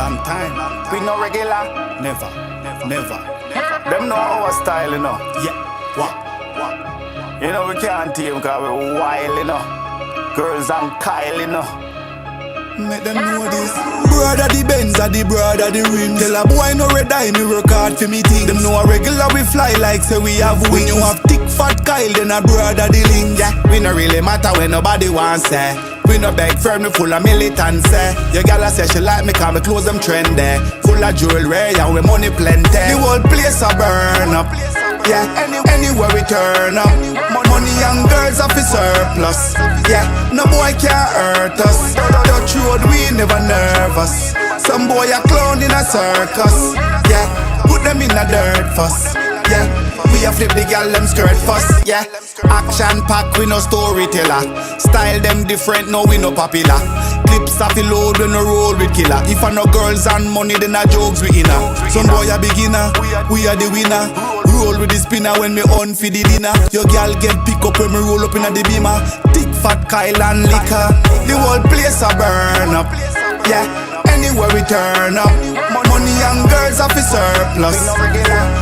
long time. We no regular, never. Them know our style, you know. Yeah, what? You know we can't team cause we wild, you know. Girls and Kyle, you know. Make them know this. Brother the Benz are the brother the rim. Tell a boy no red eye, me work hard for me things. Them know a regular we fly like say we have wings. When you have thick fat Kyle, then a brother the link. Yeah, we no really matter when nobody wants say. We no beg firm, me full of militants. Your gal say she like me cause me clothes them trendy. Full of jewelry and we money plenty. The whole place a burn up. Yeah, anywhere we turn up. Money and girls off the surplus. Yeah, no boy can't hurt us. Dutch road we never nervous. Some boy a clown in a circus. Yeah, put them in a dirt fuss. Yeah, we a flip the gal them skirt fuss. Yeah, action pack we no storyteller. Style them different, no we no popular. Clips off the load when no roll with killer. If I no girls and money then a jokes we inna. Some boy a beginner, we are the winner. Roll with the spinner when me on for the dinner. Your girl get pick up when me roll up in the beamer. Thick fat Kyle and liquor. The whole place a burn up. Yeah, anywhere we turn up. Money and girls off the surplus.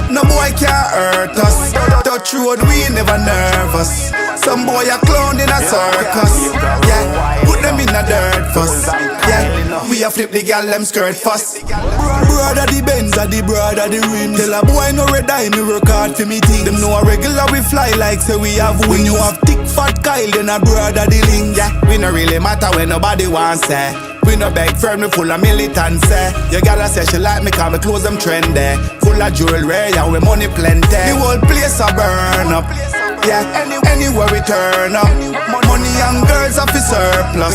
No boy can't hurt us. Dutch road we never nervous. Some boy a clown in a circus. Yeah, put them in a dirt fuss. Yeah, we a flip the gal them skirt fuss. Brother the Benz are the brother the rim. Tell a boy no red eye, me work hard for me things. Them know a regular we fly like say we have wings. When you have thick fat Kyle, then a brother the link. Yeah, we no really matter when nobody wants say. We no beg firm, me full of militants. Your gal say she like me cause me clothes them trendy. Full of jewelry and we money plenty. The whole place a burn up. Yeah, anywhere we turn up. Money and girls off the surplus.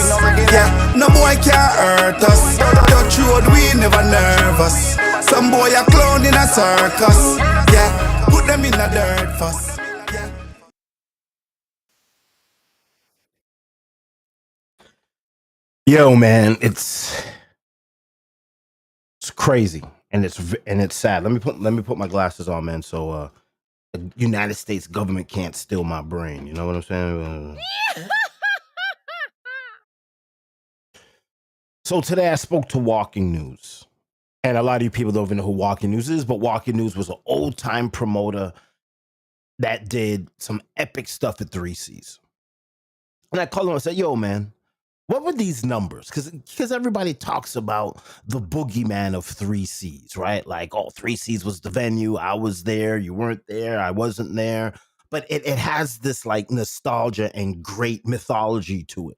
Yeah, no boy can't hurt us. Dutch road we never nervous. Some boy a clown in a circus. Yeah, put them in a dirt fuss. Yeah. Yo, man, it's crazy and it's sad. Let me put my glasses on, man. So the United States government can't steal my brain. You know what I'm saying? So today I spoke to Walking News, and a lot of you people don't even know who Walking News is, but Walking News was an old time promoter that did some epic stuff at 3Cs. And I called him and said, "Yo, man, what were these numbers?" Because everybody talks about the boogeyman of 3Cs, right? Like, oh, 3Cs was the venue. I was there. You weren't there. I wasn't there. But it has this like nostalgia and great mythology to it.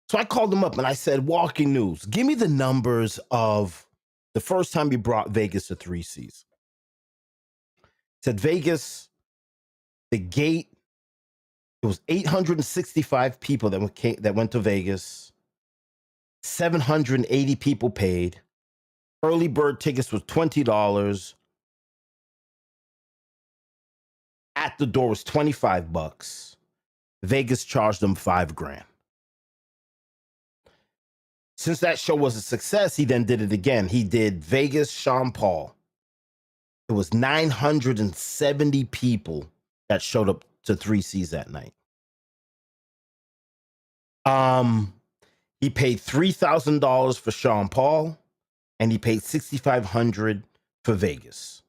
So I called him up and I said, "Walking News, give me the numbers of the first time you brought Vegas to 3Cs." He said, Vegas, the gate, it was 865 people that went to Vegas. 780 people paid. Early bird tickets was $20. At the door was $25. Vegas charged them $5,000. Since that show was a success, he then did it again. He did Vegas, Sean Paul. It was 970 people that showed up to 3Cs that night. He paid $3,000 for Sean Paul, and he paid $6,500 for Vegas.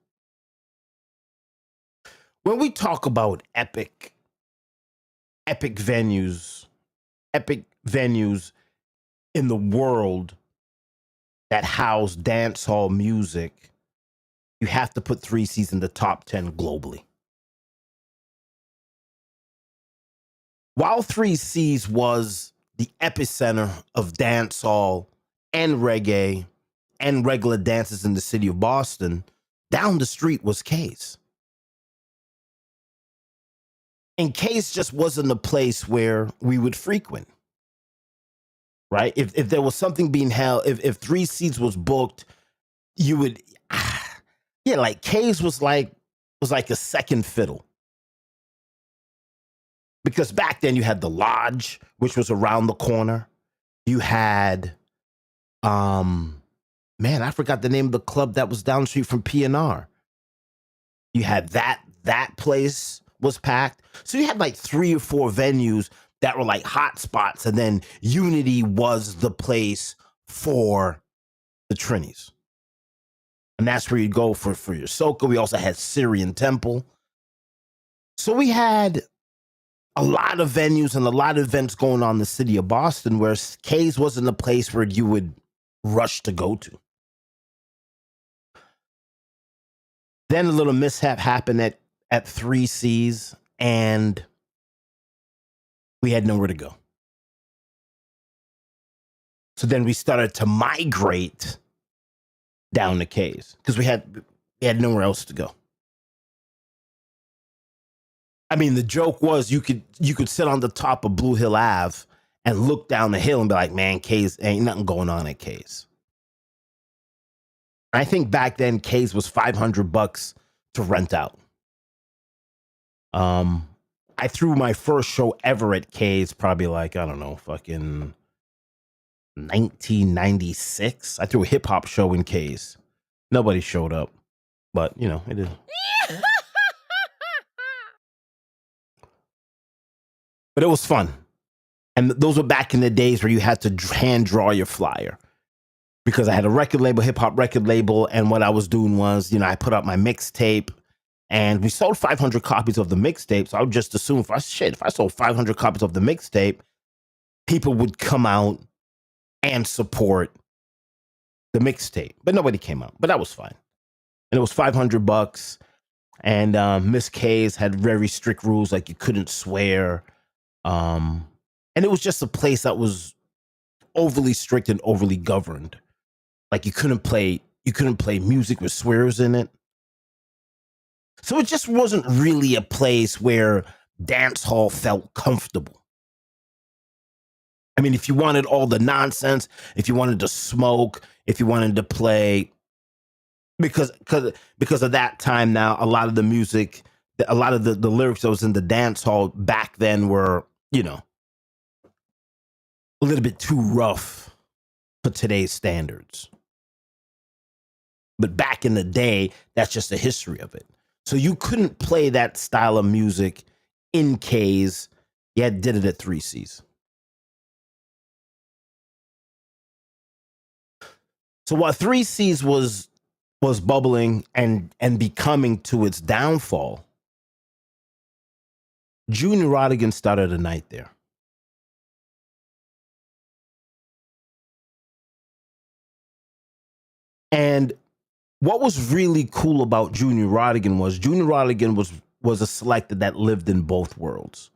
When we talk about epic venues in the world that house dancehall music, you have to put 3Cs in the top 10 globally. While 3Cs was the epicenter of dancehall and reggae and regular dances in the city of Boston, down the street was K's. And K's just wasn't a place where we would frequent, right? If there was something being held, if 3Cs was booked, you would, like K's was like a second fiddle. Because back then you had the Lodge, which was around the corner. You had, I forgot the name of the club that was down the street from P&R. You had that place was packed. So you had like 3 or 4 venues that were like hot spots. And then Unity was the place for the Trinities. And that's where you go for your soca. We also had Syrian Temple. So we had a lot of venues and a lot of events going on in the city of Boston where K's wasn't a place where you would rush to go to. Then a little mishap happened at 3 C's and we had nowhere to go. So then we started to migrate down to K's because we had nowhere else to go. I mean, the joke was you could sit on the top of Blue Hill Ave and look down the hill and be like, man, K's, ain't nothing going on at K's. I think back then K's was $500 to rent out. I threw my first show ever at K's probably like, I don't know, fucking 1996. I threw a hip hop show in K's. Nobody showed up, but you know, it is. But it was fun. And those were back in the days where you had to hand draw your flyer. Because I had a record label, hip hop record label, and what I was doing was, you know, I put up my mixtape, and we sold 500 copies of the mixtape. So I would just assume if I sold 500 copies of the mixtape, people would come out and support the mixtape. But nobody came out. But that was fine. And it was $500. And Miss K's had very strict rules, like you couldn't swear. And it was just a place that was overly strict and overly governed. Like you couldn't play music with swears in it. So it just wasn't really a place where dancehall felt comfortable. I mean, if you wanted all the nonsense, if you wanted to smoke, if you wanted to play, because of that time now, a lot of the music, a lot of the lyrics that was in the dancehall back then were, you know, a little bit too rough for today's standards. But back in the day, that's just the history of it. So you couldn't play that style of music in K's. You did it at 3 C's. So while 3 C's was bubbling and becoming to its downfall, Junior Rodigan started a night there. And what was really cool about Junior Rodigan was a selector that lived in both worlds.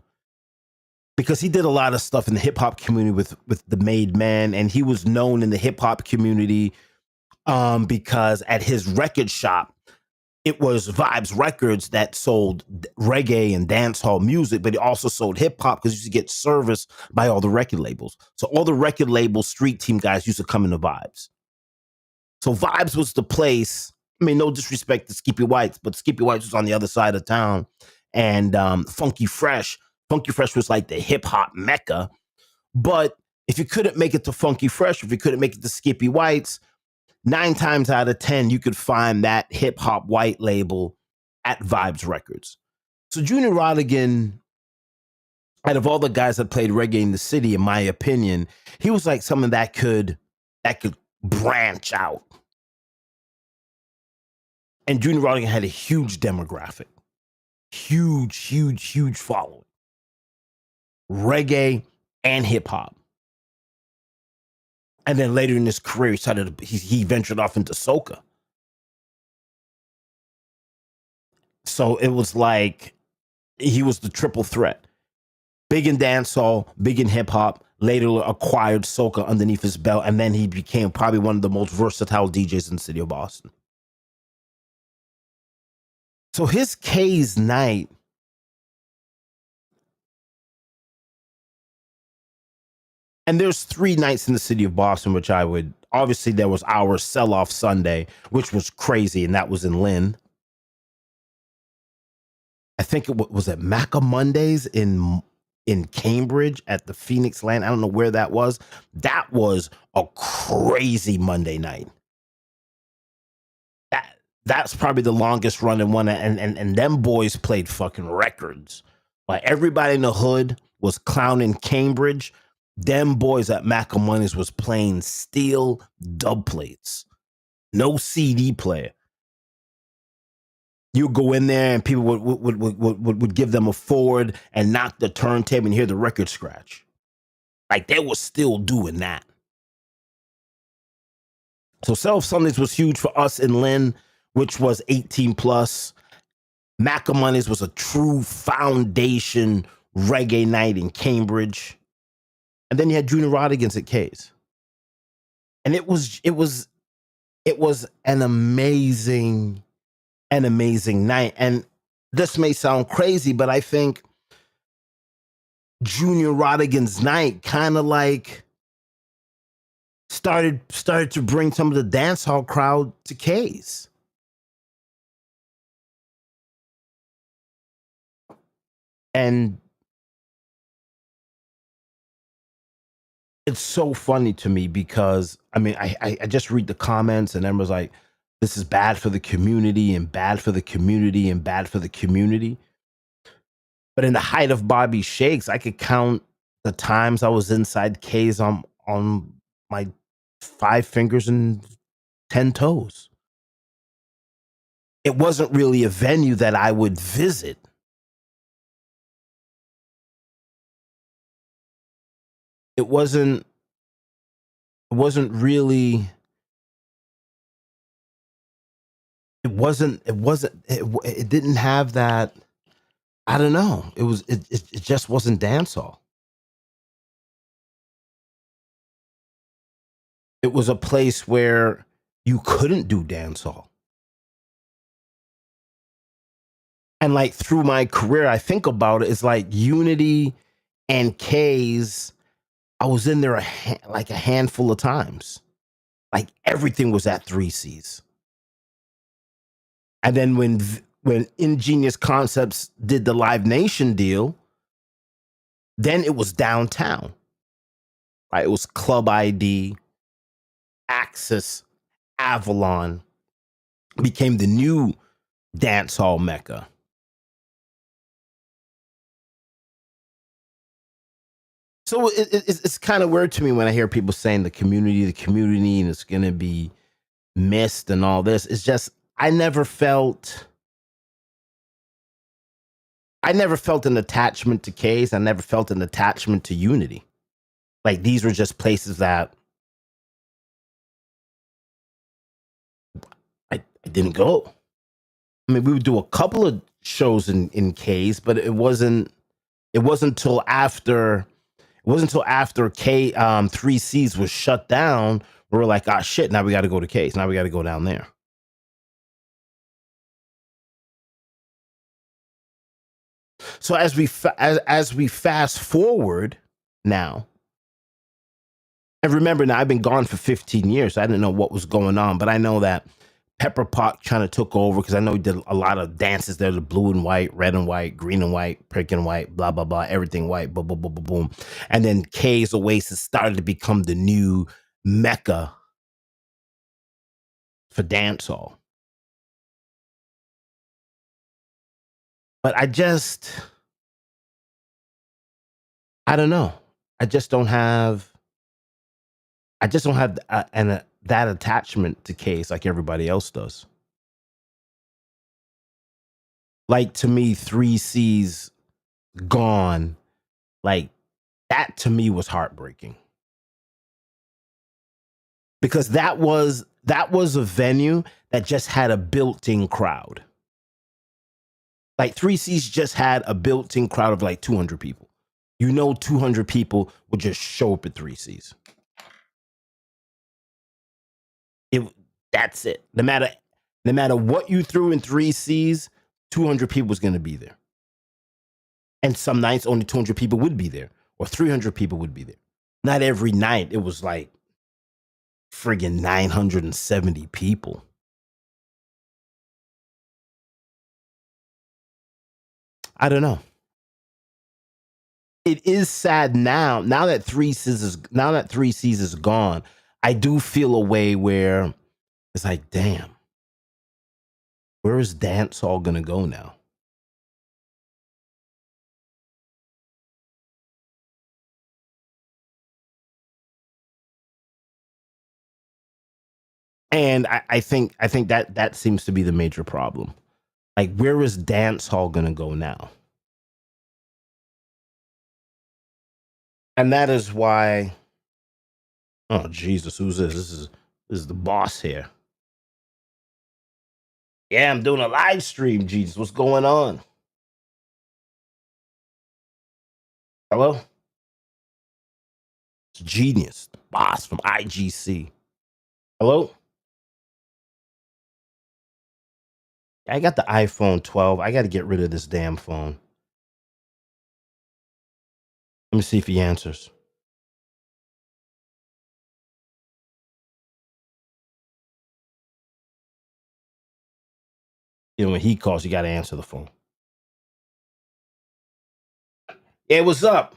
Because he did a lot of stuff in the hip hop community with the Made Man, and he was known in the hip hop community because at his record shop, it was Vibes Records that sold reggae and dancehall music, but he also sold hip hop because he used to get service by all the record labels. So all the record label street team guys used to come into Vibes. So Vibes was the place. I mean, no disrespect to Skippy Whites, but Skippy Whites was on the other side of town. And Funky Fresh was like the hip hop mecca. But if you couldn't make it to Funky Fresh, if you couldn't make it to Skippy Whites, 9 times out of 10, you could find that hip hop white label at Vibes Records. So Junior Rodigan, out of all the guys that played reggae in the city, in my opinion, he was like someone that could branch out. And Junior Rodigan had a huge demographic. Huge following. Reggae and hip hop. And then later in his career, he ventured off into soca. So it was like he was the triple threat. Big in dancehall, big in hip hop, later acquired soca underneath his belt, and then he became probably one of the most versatile DJs in the city of Boston. So his K's night, and there's 3 nights in the city of Boston, which I would, obviously there was our sell-off Sunday, which was crazy, and that was in Lynn. I think it was at Macca Mondays in Cambridge at the Phoenix Land. I don't know where that was. That was a crazy Monday night. That's probably the longest running one, and them boys played fucking records. Like everybody in the hood was clowning Cambridge. Them boys at Macamoney's was playing steel dub plates, no CD player. You go in there and people would give them a forward and knock the turntable and hear the record scratch. Like they were still doing that. So Self Sundays was huge for us in Lynn, which was 18 plus. Macamoney's was a true foundation reggae night in Cambridge. And then you had Junior Rodigans at K's. And it was an amazing night. And this may sound crazy, but I think Junior Rodigan's night kind of like started to bring some of the dancehall crowd to K's. And it's so funny to me because I mean I just read the comments and everyone's like, this is bad for the community and bad for the community and bad for the community. But in the height of Bobby Shakes, I could count the times I was inside K's on my 5 fingers and 10 toes. It wasn't really a venue that I would visit. It wasn't really. It didn't have that. I don't know. It just wasn't dancehall. It was a place where you couldn't do dancehall. And like through my career, I think about it, it's like Unity and K's. I was in there like a handful of times. Like everything was at 3C's. And then when Ingenious Concepts did the Live Nation deal, then it was downtown. Right? It was Club ID, Axis, Avalon became the new dancehall mecca. So it's kind of weird to me when I hear people saying the community, and it's going to be missed and all this. It's just I never felt an attachment to K's. I never felt an attachment to Unity. Like these were just places that I didn't go. I mean, we would do a couple of shows in K's, but it wasn't until after 3C's was shut down, we were like, ah, shit, now we got to go to K's. Now we got to go down there. So as we fast forward now, and remember now, I've been gone for 15 years. So I didn't know what was going on, but I know that Pepper Pot kind of took over because I know he did a lot of dances there, the blue and white, red and white, green and white, prick and white, blah, blah, blah, everything white, boom, boom, boom, boom, boom. And then K's Oasis started to become the new mecca for dancehall. But I don't know. I just don't have that attachment to K's like everybody else does. Like to me, 3C's gone. Like that to me was heartbreaking. Because that was a venue that just had a built-in crowd. Like 3C's just had a built-in crowd of like 200 people. 200 people would just show up at 3C's. That's it. No matter what you threw in 3C's, 200 people was going to be there. And some nights only 200 people would be there, or 300 people would be there. Not every night. It was like friggin' 970 people. I don't know. It is sad now that 3C's is gone. I do feel a way where it's like, damn, where is dancehall gonna go now? And I think that seems to be the major problem. Like, where is dance hall gonna go now? And that is why. Oh Jesus, who's this? This is the boss here. Yeah, I'm doing a live stream. Jesus, what's going on? Hello, it's Genius, the boss from IGC. Hello. I got the iPhone 12. I got to get rid of this damn phone. Let me see if he answers. You know, when he calls, you got to answer the phone. Hey, what's up?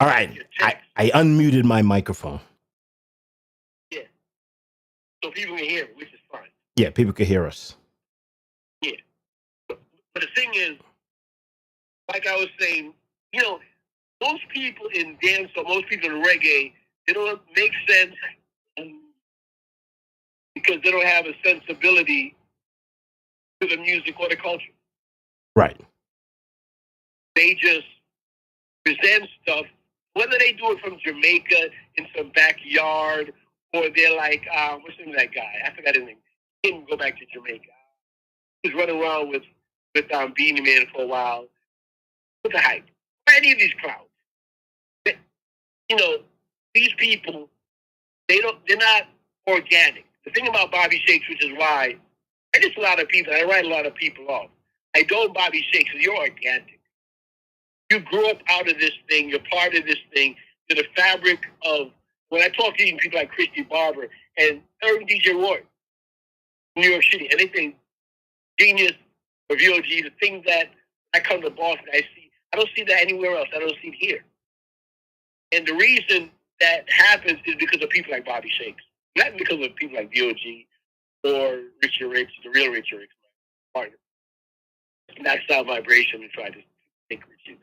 All right. I unmuted my microphone. Yeah. So people can hear, which is fine. Yeah, people can hear us. Yeah. But the thing is, like I was saying, you know, most people in dance or most people in reggae, they don't make sense because they don't have a sensibility to the music or the culture. Right. They just present stuff, whether they do it from Jamaica in some backyard or they're like, what's the name of that guy? I forgot his name. He didn't go back to Jamaica. He was running around with Beanie Man for a while. With the hype. Or any of these crowds. You know, these people, they're not organic. The thing about Bobby Shakes, which is why I just a lot of people, I write a lot of people off. I don't Bobby Shakes, you're organic. You grew up out of this thing, you're part of this thing, you're the fabric of, when I talk to even people like Christy Barber and Irving DJ Roy, New York City, and they think Genius or VOG, the thing that I come to Boston, I don't see that anywhere else. I don't see it here. And the reason that happens is because of people like Bobby Shakes, not because of people like VOG or Richard Ricks, the real Richard Ricks, my partner. Not Sound Vibration and try to take Richard.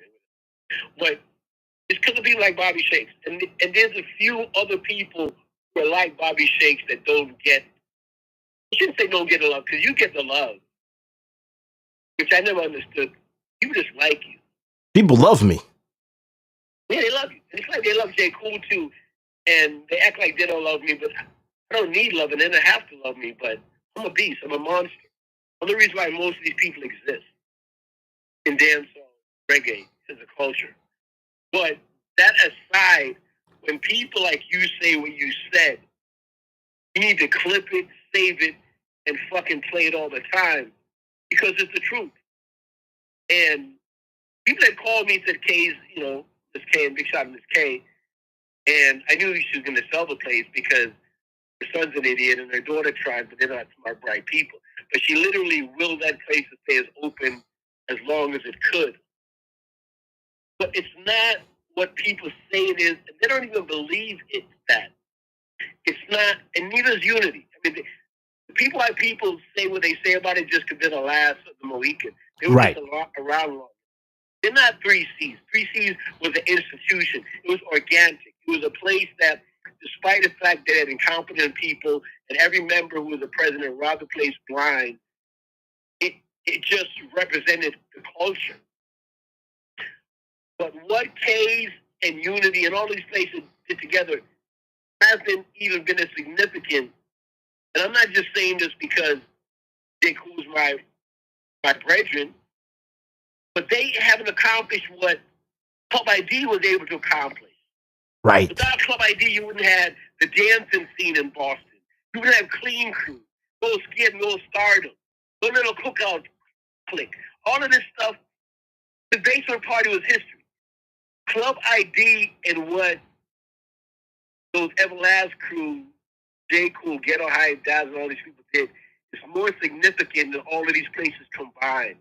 But it's because of people like Bobby Shakes. And there's a few other people who are like Bobby Shakes that don't get, I shouldn't say don't get the love, because you get the love, which I never understood. People just like you. People love me. Yeah, they love you. And it's like they love J. Cool too. And they act like they don't love me, but I don't need love, and they don't have to love me, but I'm a beast. I'm a monster. Well, the reason why most of these people exist in dancehall, reggae, is a culture. But that aside, when people like you say what you said, you need to clip it, save it, and fucking play it all the time because it's the truth. And people that called me said, K's, you know, this K and Big Shot and this K, and I knew she was going to sell the place because her son's an idiot and her daughter tried, but they're not smart, bright people. But she literally willed that place to stay as open as long as it could. But it's not what people say it is, and they don't even believe it's that. It's not, and neither is unity. I mean, the people like people say what they say about it just because they're the last of the Mohican. They were Right. just around long. They're not 3Cs. 3Cs was an institution. It was organic. It was a place that, despite the fact that it had incompetent people and every member who was the president robbed the place blind, it just represented the culture. But what K's and Unity and all these places did together hasn't even been as significant. And I'm not just saying this because Dick, who's my brethren, but they haven't accomplished what Club ID was able to accomplish. Right. Without Club ID, you wouldn't have the dancing scene in Boston. You wouldn't have Clean Crew, Go Skid, No Stardom, No Little Cookout Click. All of this stuff, the basement party was history. Club ID and what those Everlast crew, J. Cool, Ghetto Hype, Dazzle, all these people did is more significant than all of these places combined.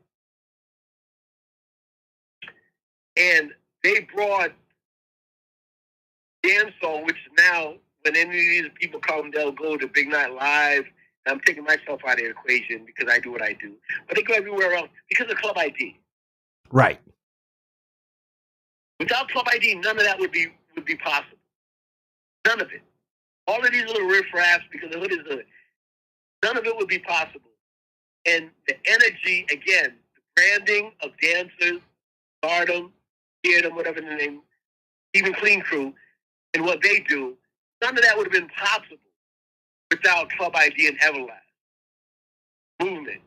And they brought dancehall, which now, when any of these people come, they'll go to Big Night Live. And I'm taking myself out of the equation because I do what I do. But they go everywhere else because of Club ID. Right. Without Club ID, none of that would be possible. None of it. All of these little riffraffs, because the hood is hood, none of it would be possible. And the energy, again, the branding of dancers, stardom, theater, whatever the name, even Clean Crew, and what they do, none of that would have been possible without Club ID and Everlast movement.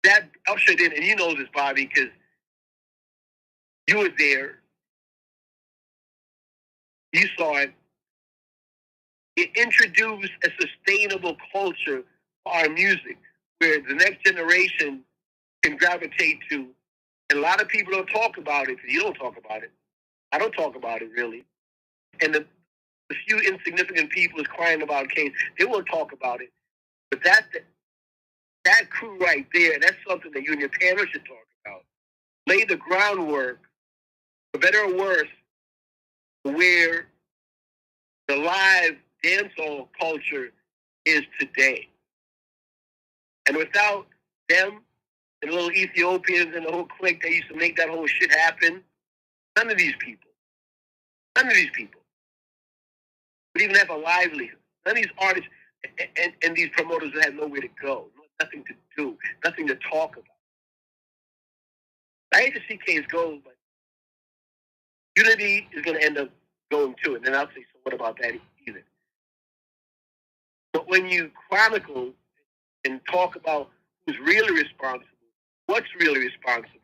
That ushered in, and you know this, Bobby, because you were there. You saw it. It introduced a sustainable culture for our music, where the next generation can gravitate to. And a lot of people don't talk about it. You don't talk about it. I don't talk about it, really. And the few insignificant people is crying about Kane. They won't talk about it. But that crew right there, that's something that you and your parents should talk about. Lay the groundwork, for better or worse, where the live dancehall culture is today. And without them, and the little Ethiopians and the whole clique that used to make that whole shit happen, none of these people would even have a livelihood. None of these artists and these promoters would have nowhere to go, nothing to do, nothing to talk about. I hate to see K's go, but Unity is going to end up going too, and then I'll say, so what about that either? But when you chronicle and talk about who's really responsible, what's really responsible,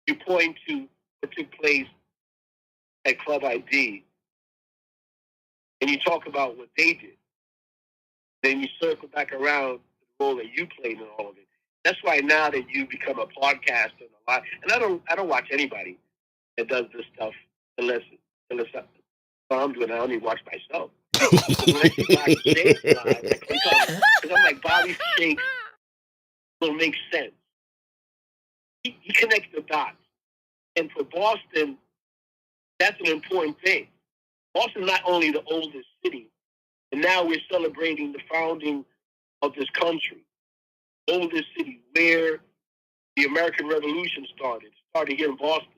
you point to what took place at Club ID, and you talk about what they did. Then you circle back around to the role that you played in all of it. That's why now that you become a podcaster and a lot, and I don't watch anybody that does this stuff unless I'm doing it. I only watch myself. Unless you watch James live, because I'm like, Bobby Shakes will make sense. He connects the dots. And for Boston, that's an important thing. Boston is not only the oldest city, and now we're celebrating the founding of this country. Oldest city where the American Revolution started here in Boston.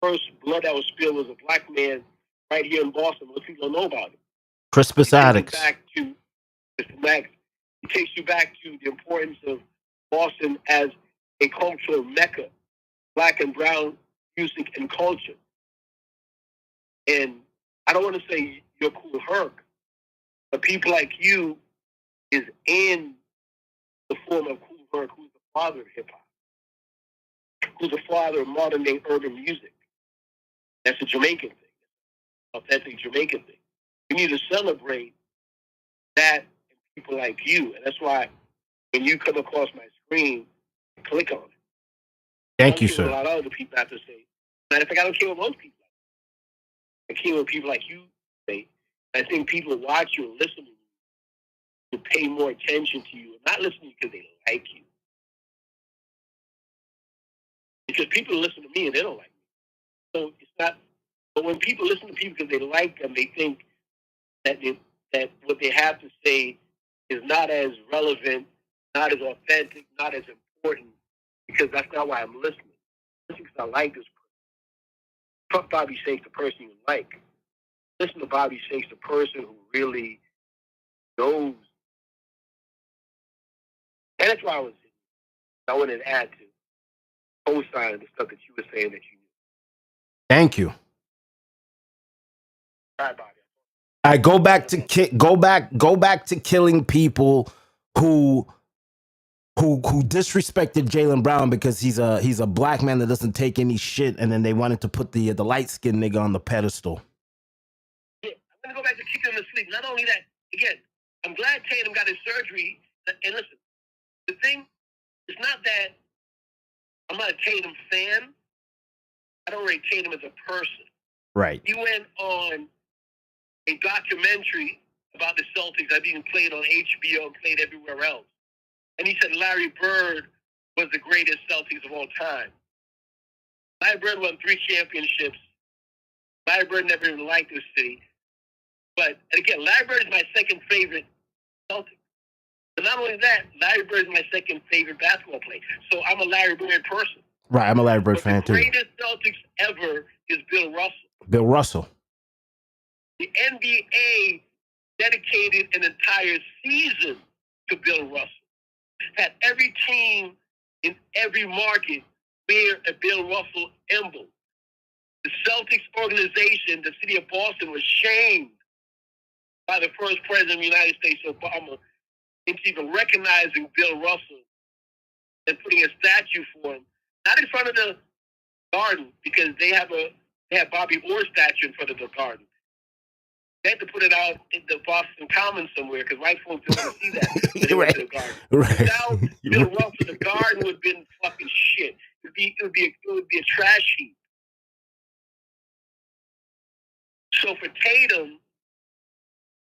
First blood that was spilled was a black man right here in Boston. Most people don't know about it. Crispus Attucks. It takes you back to the importance of Boston as a cultural mecca, black and brown music and culture. And I don't want to say you're Cool Herc, but people like you is in the form of Cool Herc, who's the father of hip hop, who's the father of modern day urban music. That's a Jamaican thing, authentic Jamaican thing. We need to celebrate that and people like you. And that's why when you come across my screen, click on it. Thank you, sir. A lot of other people have to say. Matter of fact, I don't care what most people say. I care what people like you say. I think people watch you and listen to you to pay more attention to you and not listen to you because they like you. Because people listen to me and they don't like me. So it's not But when people listen to people because they like them, they think that that what they have to say is not as relevant, not as authentic, not as important, because that's not why I'm listening. Listen because I like this person. Fuck Bobby Shakes, the person you like. Listen to Bobby Shakes, the person who really knows. And that's why I wanted to add to co-sign the stuff that you were saying that you knew. Thank you. All right, Bobby. I go back to killing people who disrespected Jaylen Brown because he's a black man that doesn't take any shit, and then they wanted to put the light skinned nigga on the pedestal. Yeah, I'm gonna go back to kicking him to sleep. Not only that, again, I'm glad Tatum got his surgery. And listen, the thing is not that I'm not a Tatum fan. I don't rate Tatum as a person. Right. He went on a documentary about the Celtics that being played on HBO and played everywhere else. And he said Larry Bird was the greatest Celtics of all time. Larry Bird won 3 championships. Larry Bird never even liked this city. But, and again, Larry Bird is my second favorite Celtic. But not only that, Larry Bird is my second favorite basketball player. So I'm a Larry Bird person. Right, I'm a Larry Bird but fan too. The greatest Celtics ever is Bill Russell. Bill Russell. The NBA dedicated an entire season to Bill Russell. Had every team in every market wear a Bill Russell emblem. The Celtics organization, the city of Boston, was shamed by the first president of the United States, Obama, into even recognizing Bill Russell and putting a statue for him, not in front of the garden, because they have Bobby Orr statue in front of the garden. They had to put it out in the Boston Commons somewhere because white folks don't want to see that. They went to the garden. Right. Without Bill Russell, the garden would have been fucking shit. It would be a trash heap. So for Tatum,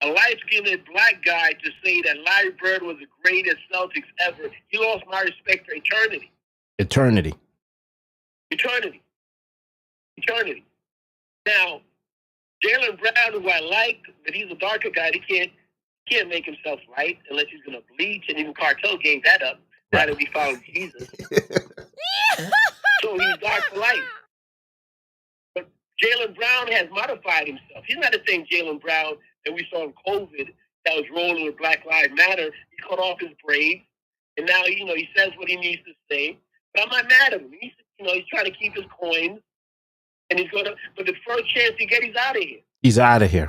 a light-skinned black guy, to say that Larry Bird was the greatest Celtics ever, he lost my respect for eternity. Eternity. Now, Jaylen Brown, who I like, but he's a darker guy. He can't make himself light unless he's going to bleach, and even Cartel gave that up. Now that we found Jesus. So he's dark for light. But Jaylen Brown has modified himself. He's not the same Jaylen Brown that we saw in COVID that was rolling with Black Lives Matter. He cut off his braids, and now he says what he needs to say. But I'm not mad at him. He's trying to keep his coins, and he's gonna. But the first chance he gets, he's out of here. He's out of here.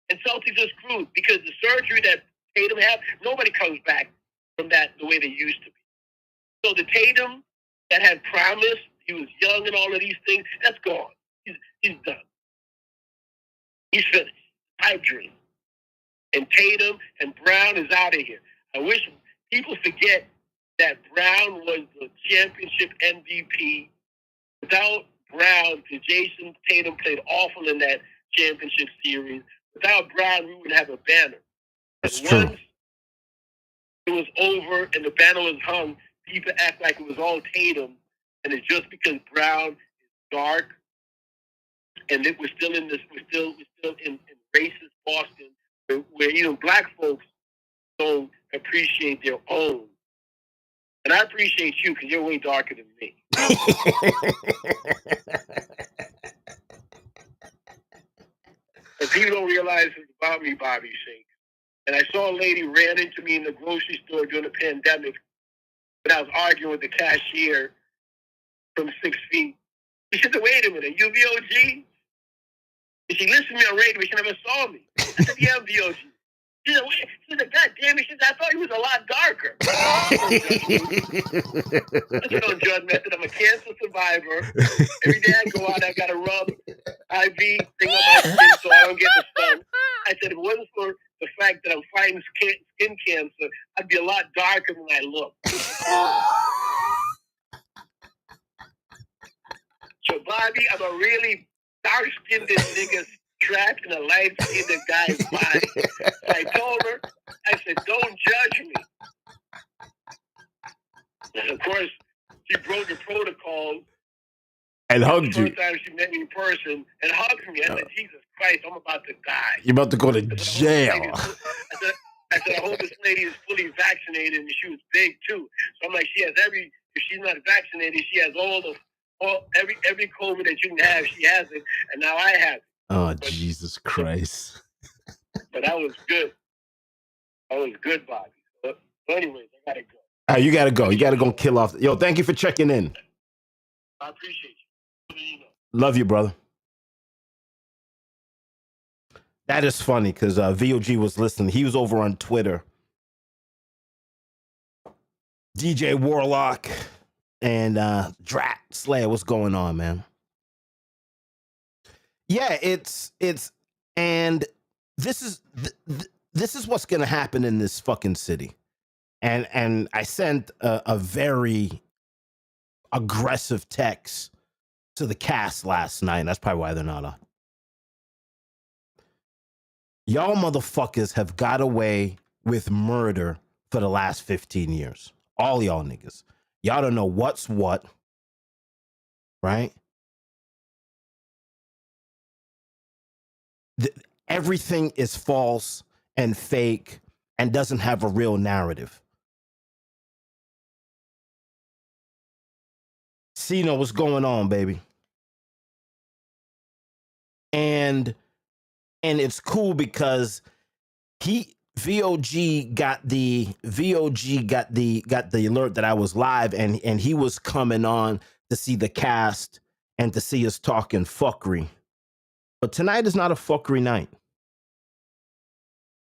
And Celtics are screwed because the surgery that Tatum had, nobody comes back from that the way they used to be. So the Tatum that had promised, he was young and all of these things, that's gone. He's done. He's finished. Pipe dream. And Tatum and Brown is out of here. I wish people forget that Brown was the championship MVP. Without Brown, because Jason Tatum played awful in that championship series. Without Brown, we would have a banner. That's true. Once it was over and the banner was hung, people act like it was all Tatum, and it's just because Brown is dark, and we're still in racist Boston, where even black folks don't appreciate their own. And I appreciate you because you're way darker than me. And people don't realize it's about me, Bobby Shakes. And I saw a lady ran into me in the grocery store during the pandemic, but I was arguing with the cashier from 6 feet. She said, wait a minute, you VOG? And she listened to me on radio, she never saw me. I said, yeah, I'm VOG. She said, God damn it, she said, I thought he was a lot darker. Don't judge me. I said, I'm a cancer survivor. Every day I go out, I got to rub IV thing on my skin so I don't get the sun. I said, if it wasn't for the fact that I'm fighting skin cancer, I'd be a lot darker than I look. So, Bobby, I'm a really dark-skinned nigga trapped in a light-skinned guy's body. So I told her, I said, don't judge me. And of course, she broke the protocol And hugged you. The first time she met me in person and hugged me. I said, Jesus Christ, I'm about to die. You're about to go to jail. I said, I hope this lady is fully vaccinated, and she was big too. So I'm like, if she's not vaccinated, she has every COVID that you can have. She has it, and now I have it. Oh, Jesus Christ. But that was good. That was good, Bobby. So anyways, I gotta go. All right, you gotta go. You gotta go kill off. Yo, thank you for checking in. I appreciate you. Love you, brother. That is funny because VOG was listening. He was over on Twitter. DJ Warlock and Drat Slayer, what's going on, man? Yeah, and this is what's gonna happen in this fucking city. And I sent a very aggressive text to the cast last night. That's probably why they're not on. Y'all motherfuckers have got away with murder for the last 15 years. All y'all niggas. Y'all don't know what's what, right? Everything is false and fake and doesn't have a real narrative. Cino, what's going on, baby? And it's cool because VOG got the alert that I was live, and he was coming on to see the cast and to see us talking fuckery. But tonight is not a fuckery night.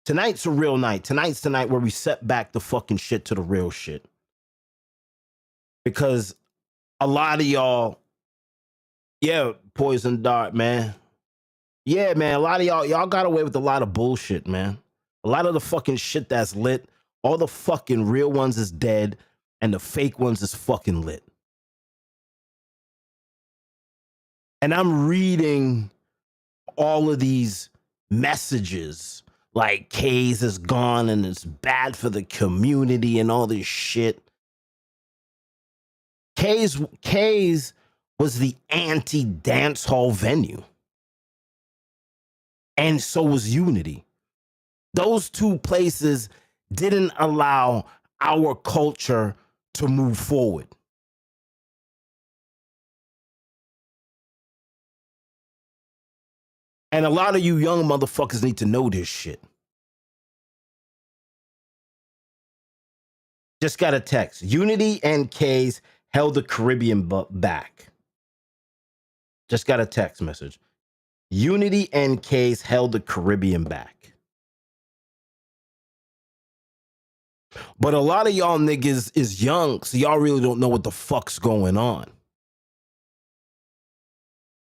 Tonight's a real night. Tonight's the night where we set back the fucking shit to the real shit. Because a lot of y'all, yeah, Poison Dart, man. Yeah, man, a lot of y'all got away with a lot of bullshit, man. A lot of the fucking shit that's lit, all the fucking real ones is dead, and the fake ones is fucking lit. And I'm reading all of these messages like K's is gone and it's bad for the community and all this shit. K's was the anti-dancehall venue. And so was Unity. Those two places didn't allow our culture to move forward. And a lot of you young motherfuckers need to know this shit. Just got a text. Unity and K's held the Caribbean back. Just got a text message. Unity and K's held the Caribbean back. But a lot of y'all niggas is young, so y'all really don't know what the fuck's going on.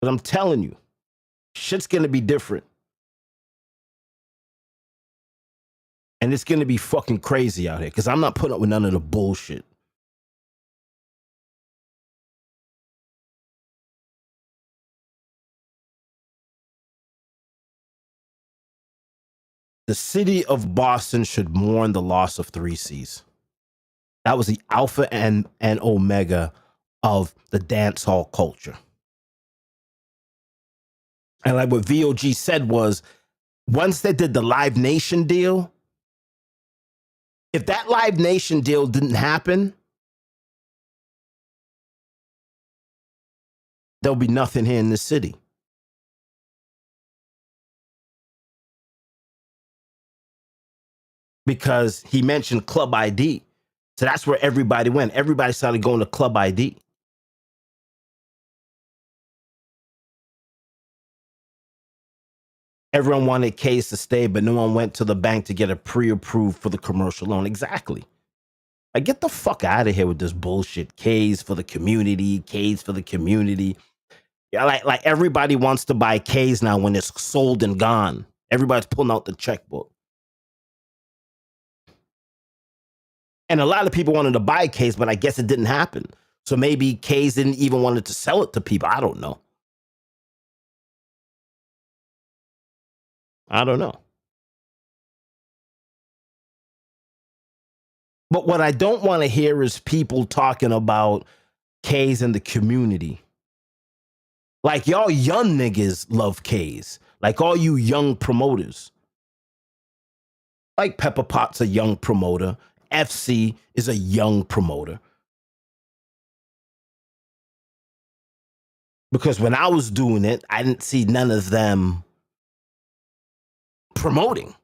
But I'm telling you, shit's gonna be different. And it's gonna be fucking crazy out here, because I'm not putting up with none of the bullshit. The city of Boston should mourn the loss of 3Cs. That was the alpha and omega of the dancehall culture. And like what VOG said was, once they did the Live Nation deal, if that Live Nation deal didn't happen, there'll be nothing here in the city. Because he mentioned Club ID. So that's where everybody went. Everybody started going to Club ID. Everyone wanted K's to stay, but no one went to the bank to get a pre-approved for the commercial loan. Exactly. Like, get the fuck out of here with this bullshit. K's for the community. K's for the community. Yeah, like everybody wants to buy K's now when it's sold and gone. Everybody's pulling out the checkbook. And a lot of people wanted to buy K's, but I guess it didn't happen. So maybe K's didn't even want to sell it to people. I don't know. But what I don't want to hear is people talking about K's in the community. Like y'all young niggas love K's. Like all you young promoters. Like Pepper Pot's a young promoter. FC is a young promoter. Because when I was doing it, I didn't see none of them promoting.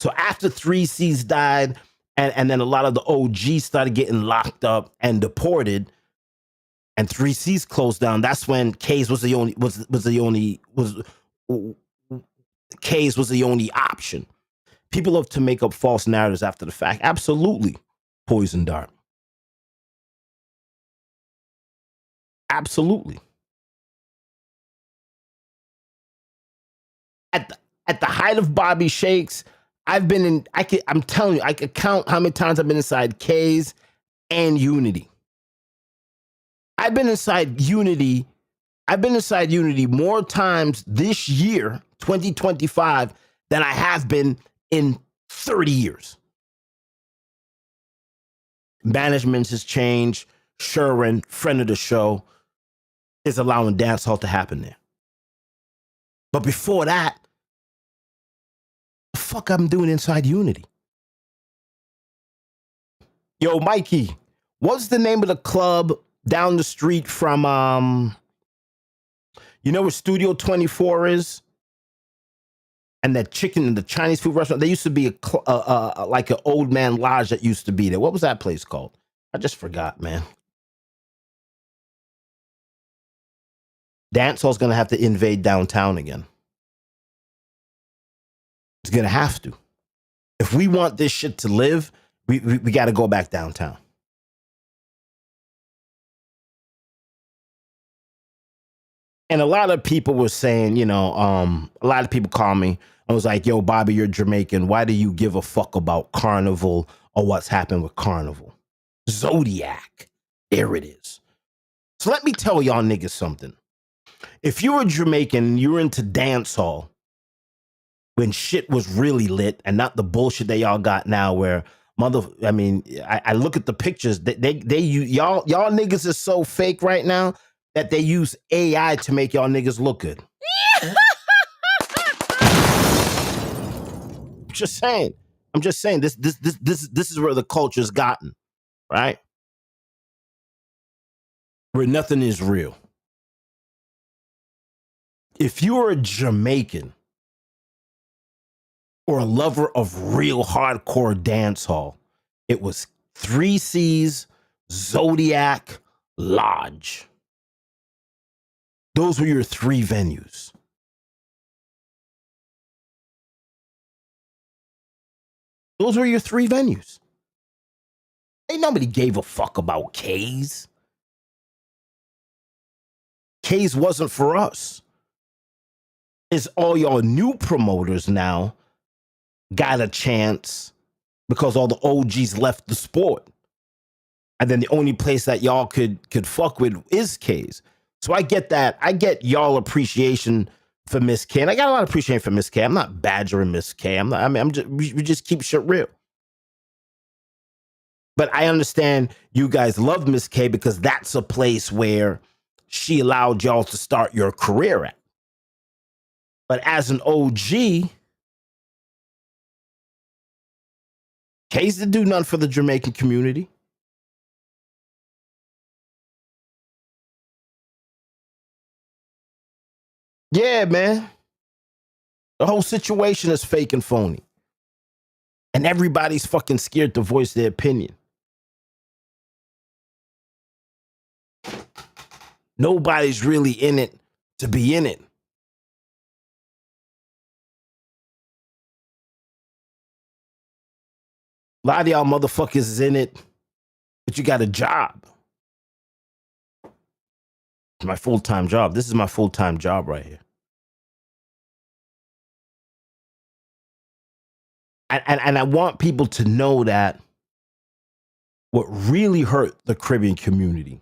So after 3C's died, and then a lot of the OGs started getting locked up and deported, and 3C's closed down, that's when K's was the only option. People love to make up false narratives after the fact. Absolutely. Poison dart. Absolutely. At the height of Bobby Shakes, I'm telling you, I could count how many times I've been inside K's and Unity. I've been inside Unity more times this year, 2025, than I have been in 30 years. Management has changed. Sherwin, friend of the show, is allowing dancehall to happen there. But before that, the fuck I'm doing inside Unity? Yo, Mikey, what's the name of the club down the street from, you know where Studio 24 is? And that chicken and the Chinese food restaurant, there used to be like an old man lodge that used to be there. What was that place called? I just forgot, man. Dancehall's gonna have to invade downtown again. It's gonna have to. If we want this shit to live, we got to go back downtown. And a lot of people were saying, a lot of people call me. I was like, yo, Bobby, you're Jamaican. Why do you give a fuck about Carnival or what's happened with Carnival? Zodiac. There it is. So let me tell y'all niggas something. If you were Jamaican, you were into dancehall when shit was really lit and not the bullshit that y'all got now where I look at the pictures that y'all niggas is so fake right now that they use AI to make y'all niggas look good. I'm just saying this is where the culture's gotten, right? Where nothing is real. If you're a Jamaican or a lover of real hardcore dancehall, it was 3C's, Zodiac, Lodge. Those were your three venues. Those were your three venues. Ain't nobody gave a fuck about K's. K's wasn't for us. It's all y'all new promoters now got a chance because all the OGs left the sport. And then the only place that y'all could fuck with is K's. So I get that. I get y'all appreciation for Miss K. And I got a lot of appreciation for Miss K. I'm not badgering Miss K. We just keep shit real. But I understand you guys love Miss K because that's a place where she allowed y'all to start your career at. But as an OG, K's didn't do nothing for the Jamaican community. Yeah, man. The whole situation is fake and phony. And everybody's fucking scared to voice their opinion. Nobody's really in it to be in it. A lot of y'all motherfuckers is in it, but you got a job. It's my full-time job. This is my full-time job right here. And I want people to know that what really hurt the Caribbean community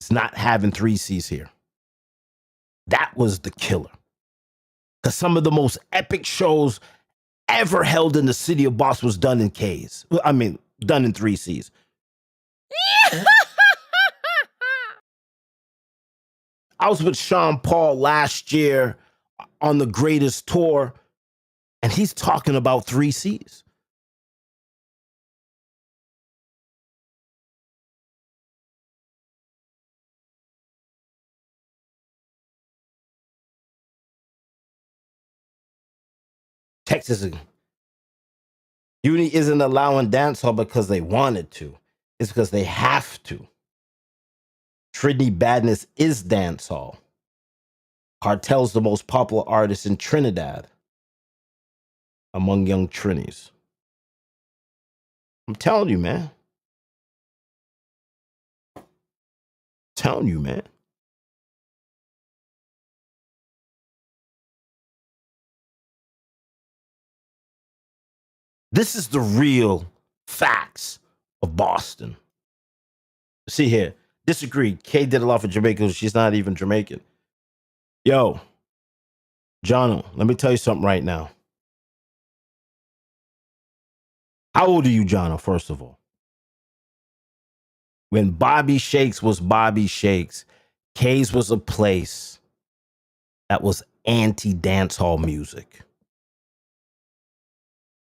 is not having 3C's here. That was the killer. Because some of the most epic shows ever held in the city of Boston was done in K's. Done in 3C's. I was with Sean Paul last year on the Greatest Tour, and he's talking about 3 C's. Texas, Uni isn't allowing dancehall because they wanted to. It's because they have to. Trinity Badness is dancehall. Cartel's the most popular artist in Trinidad among young Trinis. I'm telling you, man. Telling you, man. This is the real facts of Boston. See here, disagree. Kay did a lot for Jamaica. She's not even Jamaican. Yo, Jono, let me tell you something right now. How old are you, Jono, first of all? When Bobby Shakes was Bobby Shakes, Kay's was a place that was anti-dancehall music.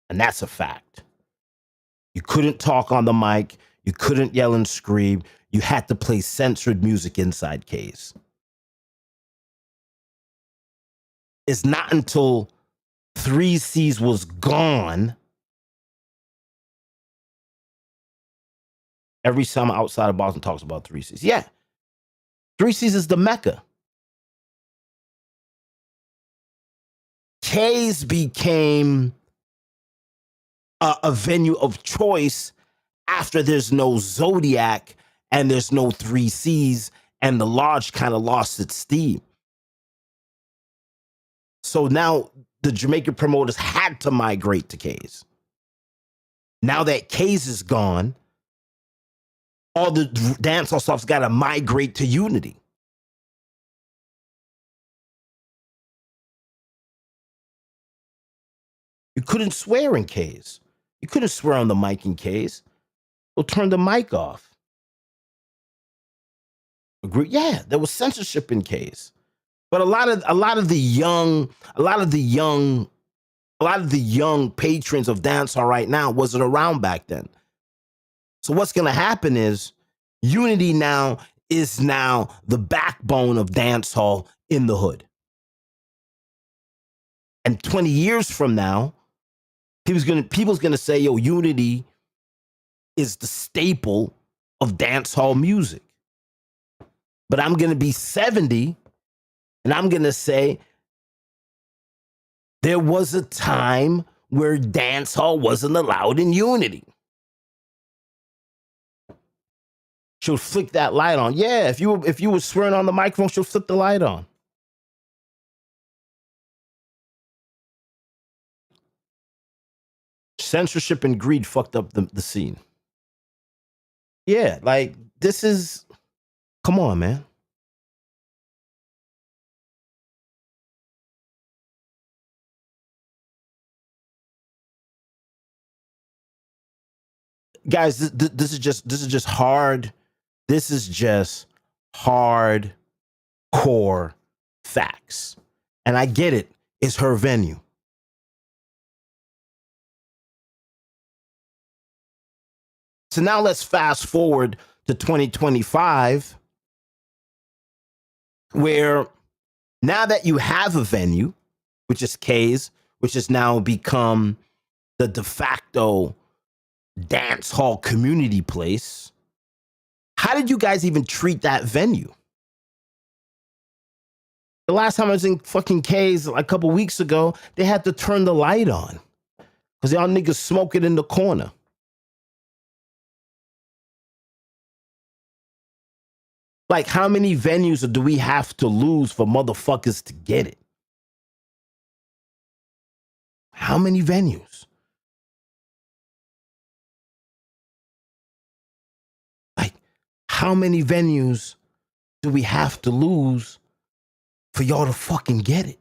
And that's a fact. You couldn't talk on the mic. You couldn't yell and scream. You had to play censored music inside K's. It's not until 3 C's was gone. Every summer outside of Boston talks about 3 C's. Yeah. 3 C's is the Mecca. K's became a venue of choice after there's no Zodiac and there's no 3 C's and the lodge kind of lost its steam. So now the Jamaican promoters had to migrate to K's. Now that K's is gone, all the dancehall stuff's got to migrate to Unity. You couldn't swear in K's. You couldn't swear on the mic in K's. They'll turn the mic off. Agree? Yeah, there was censorship in K's. But a lot of the young patrons of dancehall right now wasn't around back then. So what's going to happen is Unity now is the backbone of dancehall in the hood. And 20 years from now, people's gonna say, yo, Unity is the staple of dancehall music. But I'm gonna be 70 and I'm gonna say there was a time where dancehall wasn't allowed in Unity. She'll flick that light on. Yeah, if you were swearing on the microphone, she'll flick the light on. Censorship and greed fucked up the scene. Yeah, like this is, come on, man. Guys, this is just hard. This is just hard core facts. And I get it. It's her venue. So now let's fast forward to 2025, where now that you have a venue, which is K's, which has now become the de facto dance hall community place, how did you guys even treat that venue? The last time I was in fucking K's a couple weeks ago, they had to turn the light on because y'all niggas smoking in the corner. Like, how many venues do we have to lose for motherfuckers to get it? How many venues? Like, how many venues do we have to lose for y'all to fucking get it?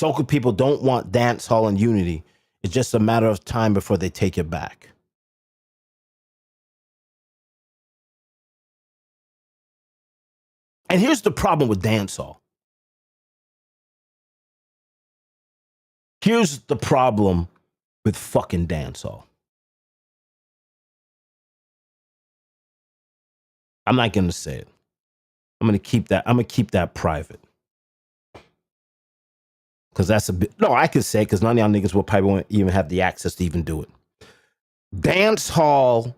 Soca people don't want dance hall and unity. It's just a matter of time before they take it back. And here's the problem with dancehall. Here's the problem with fucking dancehall. I'm not gonna say it. I'm gonna keep that private. Cause that's a bit. No, I could say it because none of y'all niggas will probably won't even have the access to even do it. Dancehall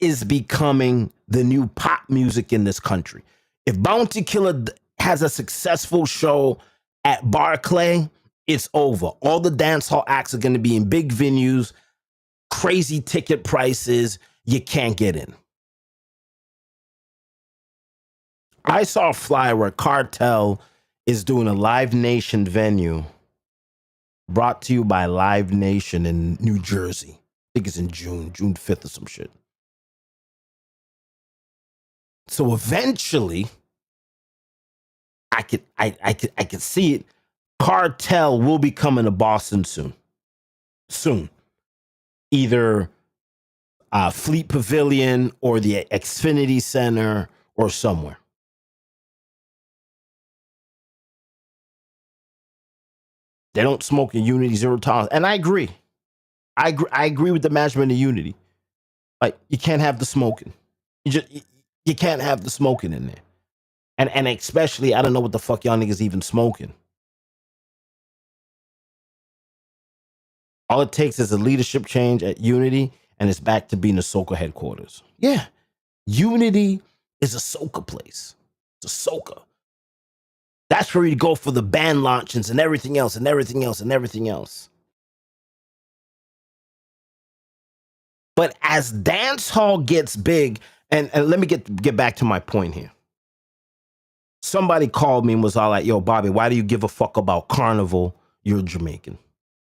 is becoming the new pop music in this country. If Bounty Killer has a successful show at Barclay, it's over. All the dancehall acts are going to be in big venues, crazy ticket prices. You can't get in. I saw a flyer where Cartel is doing a Live Nation venue brought to you by Live Nation in New Jersey. I think it's in June 5th or some shit. So eventually, I could see it. Cartel will be coming to Boston soon. Either Fleet Pavilion or the Xfinity Center or somewhere. They don't smoke in Unity, zero tolerance. And I agree. I agree with the management of Unity. Like, you can't have the smoking. You can't have the smoking in there. And especially, I don't know what the fuck y'all niggas even smoking. All it takes is a leadership change at Unity, and it's back to being a soca headquarters. Yeah. Unity is a soca place. It's a soca. That's where you go for the band launches and everything else and everything else and everything else. But as dancehall gets big, and let me get back to my point here. Somebody called me and was all like, yo, Bobby, why do you give a fuck about Carnival? You're Jamaican.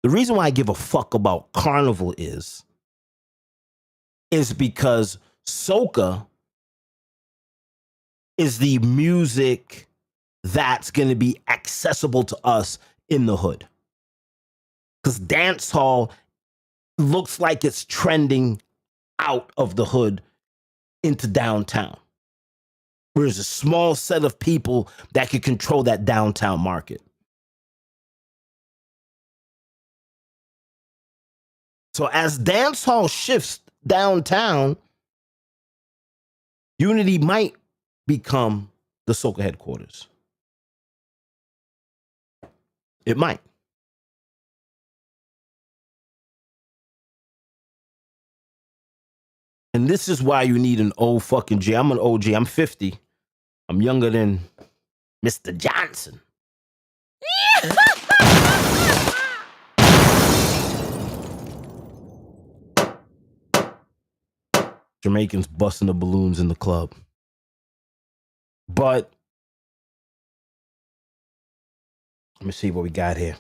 The reason why I give a fuck about Carnival is because soca is the music that's going to be accessible to us in the hood. Because dancehall looks like it's trending out of the hood into downtown. There's a small set of people that can control that downtown market. So as dancehall shifts downtown, Unity might become the soca headquarters. It might. And this is why you need an old fucking G. I'm an OG. I'm 50. I'm younger than Mr. Johnson. Jamaicans busting the balloons in the club. But let me see what we got here.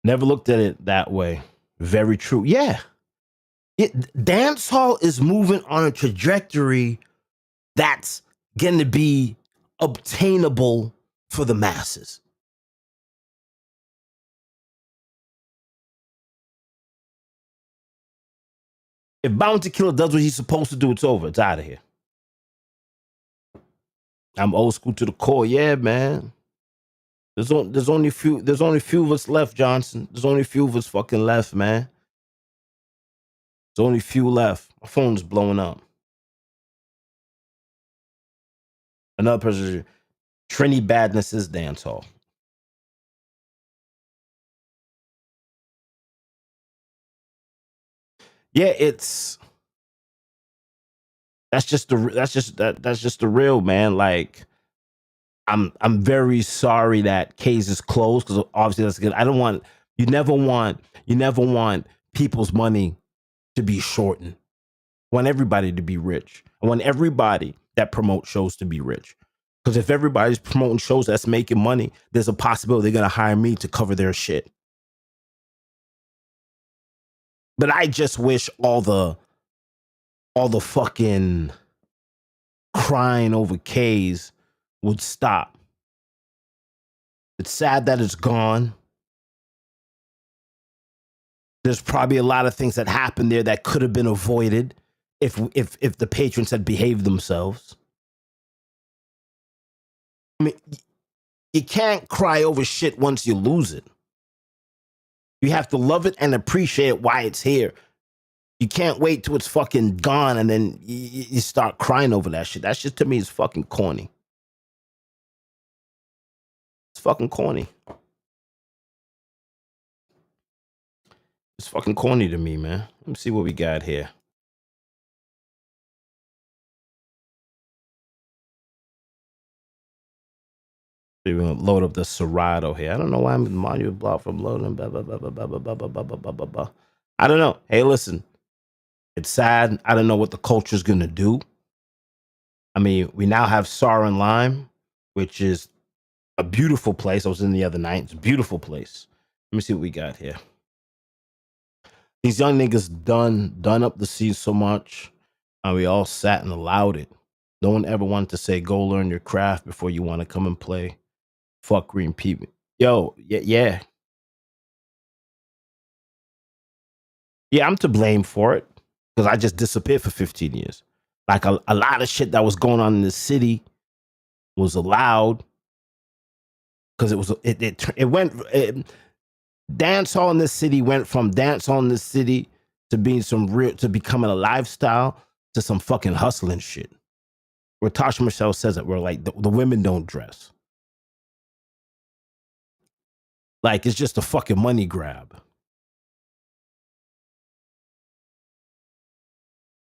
Never looked at it that way. Very true. Yeah. Dancehall is moving on a trajectory that's going to be obtainable for the masses. If Bounty Killer does what he's supposed to do, it's over. It's out of here. I'm old school to the core. Yeah, man. There's only a few of us left, Johnson. There's only a few of us fucking left, man. There's only a few left. My phone's blowing up. Another person, Trini Badness is dancehall. Yeah, that's just the real, man. Like, I'm very sorry that case is closed because obviously that's good. You never want people's money to be shortened. I want everybody to be rich. I want everybody that promotes shows to be rich. Because if everybody's promoting shows that's making money, there's a possibility they're gonna hire me to cover their shit. But I just wish all the all the fucking crying over K's would stop. It's sad that it's gone. There's probably a lot of things that happened there that could have been avoided if the patrons had behaved themselves. I mean, you can't cry over shit once you lose it. You have to love it and appreciate why it's here. You can't wait till it's fucking gone and then you start crying over that shit. That shit to me is fucking corny. It's fucking corny. It's fucking corny to me, man. Let me see what we got here. We're gonna load up the Serato here. I don't know why I'm monument block from loading. Blah, blah, blah, blah, blah, blah, blah, blah, blah, blah, blah. I don't know. Hey, listen. It's sad. I don't know what the culture's gonna do. I mean, we now have Sour and Lime, which is a beautiful place. I was in the other night. It's a beautiful place. Let me see what we got here. These young niggas done up the scene so much, and we all sat and allowed it. No one ever wanted to say, go learn your craft before you want to come and play. Fuck green people. Yo, yeah. Yeah, I'm to blame for it because I just disappeared for 15 years. Like a lot of shit that was going on in the city was allowed because dance hall in this city went from dance hall in this city to being to becoming a lifestyle to some fucking hustling shit. Where Tasha Michelle says it, we're like the women don't dress. Like it's just a fucking money grab.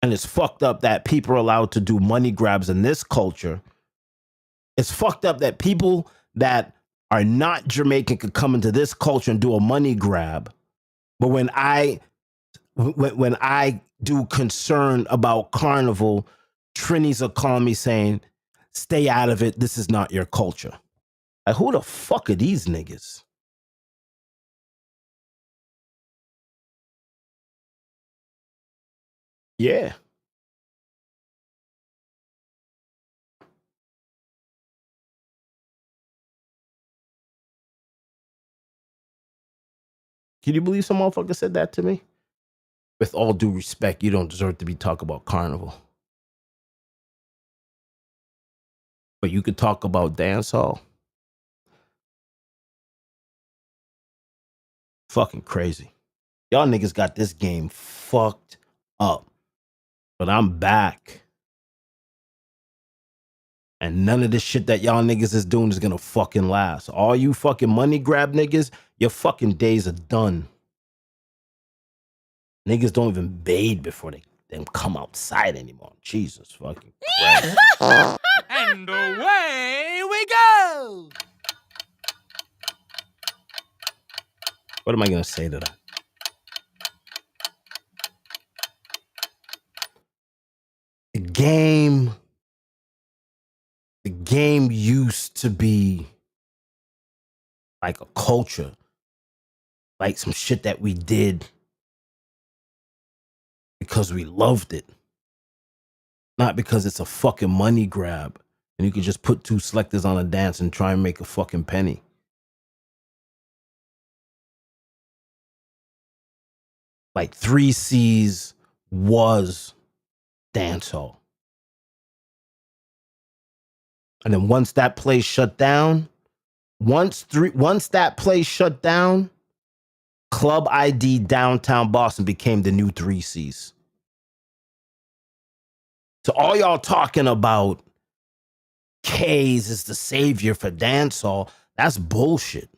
And it's fucked up that people are allowed to do money grabs in this culture. It's fucked up that people that are not Jamaican could come into this culture and do a money grab. But when I do concern about carnival, Trini's will call me saying, stay out of it. This is not your culture. Like, who the fuck are these niggas? Yeah. Can you believe some motherfucker said that to me? With all due respect, you don't deserve to be talking about carnival. But you could talk about dancehall. Fucking crazy. Y'all niggas got this game fucked up. But I'm back. And none of this shit that y'all niggas is doing is gonna fucking last. All you fucking money grab niggas, your fucking days are done. Niggas don't even bathe before they come outside anymore. Jesus fucking Christ. And away we go. What am I gonna say to that? The game used to be like a culture, like some shit that we did because we loved it, not because it's a fucking money grab and you can just put two selectors on a dance and try and make a fucking penny. Like 3C's was dancehall. And then once that place shut down, once that place shut down, Club ID downtown Boston became the new 3C's. So all y'all talking about K's is the savior for dancehall, that's bullshit.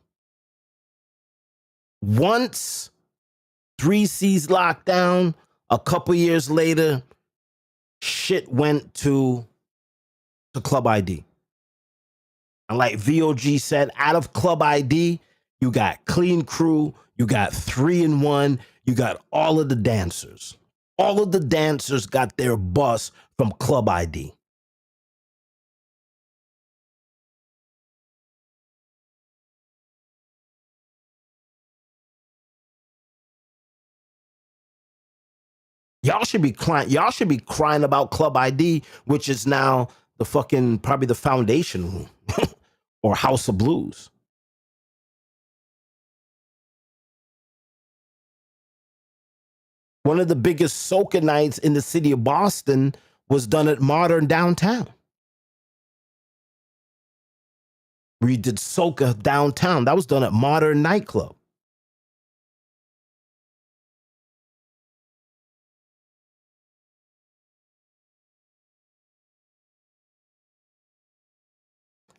Once 3C's locked down, a couple years later, shit went to Club ID. And like VOG said, out of Club ID, you got Clean Crew, you got 3-in-1, you got all of the dancers. All of the dancers got their bus from Club ID. Y'all should be crying. Y'all should be crying about Club ID, which is now the fucking probably the Foundation Room or House of Blues. One of the biggest soca nights in the city of Boston was done at Modern Downtown. We did soca downtown. That was done at Modern Nightclub.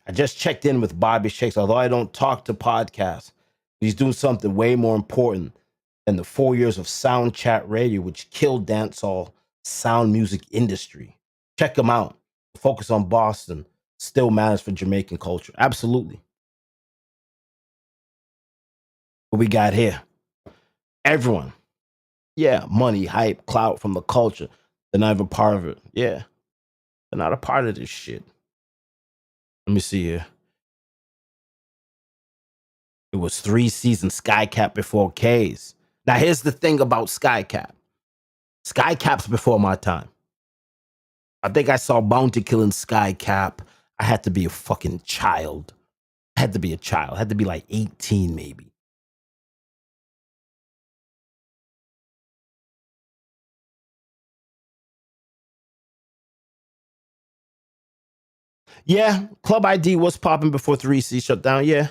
I just checked in with Bobby Shakes. Although I don't talk to podcasts, he's doing something way more important than the 4 years of Sound Chat Radio, which killed dancehall sound music industry. Check him out. Focus on Boston still matters for Jamaican culture. Absolutely. What we got here? Everyone. Yeah, money, hype, clout from the culture. They're not even part of it. Yeah. They're not a part of this shit. Let me see here. It was 3 seasons Skycap before K's. Now, here's the thing about Skycap. Skycap's before my time. I think I saw Bounty killing Skycap. I had to be a fucking child. I had to be a child. I had to be like 18 maybe. Yeah, Club ID was popping before 3C shut down. Yeah.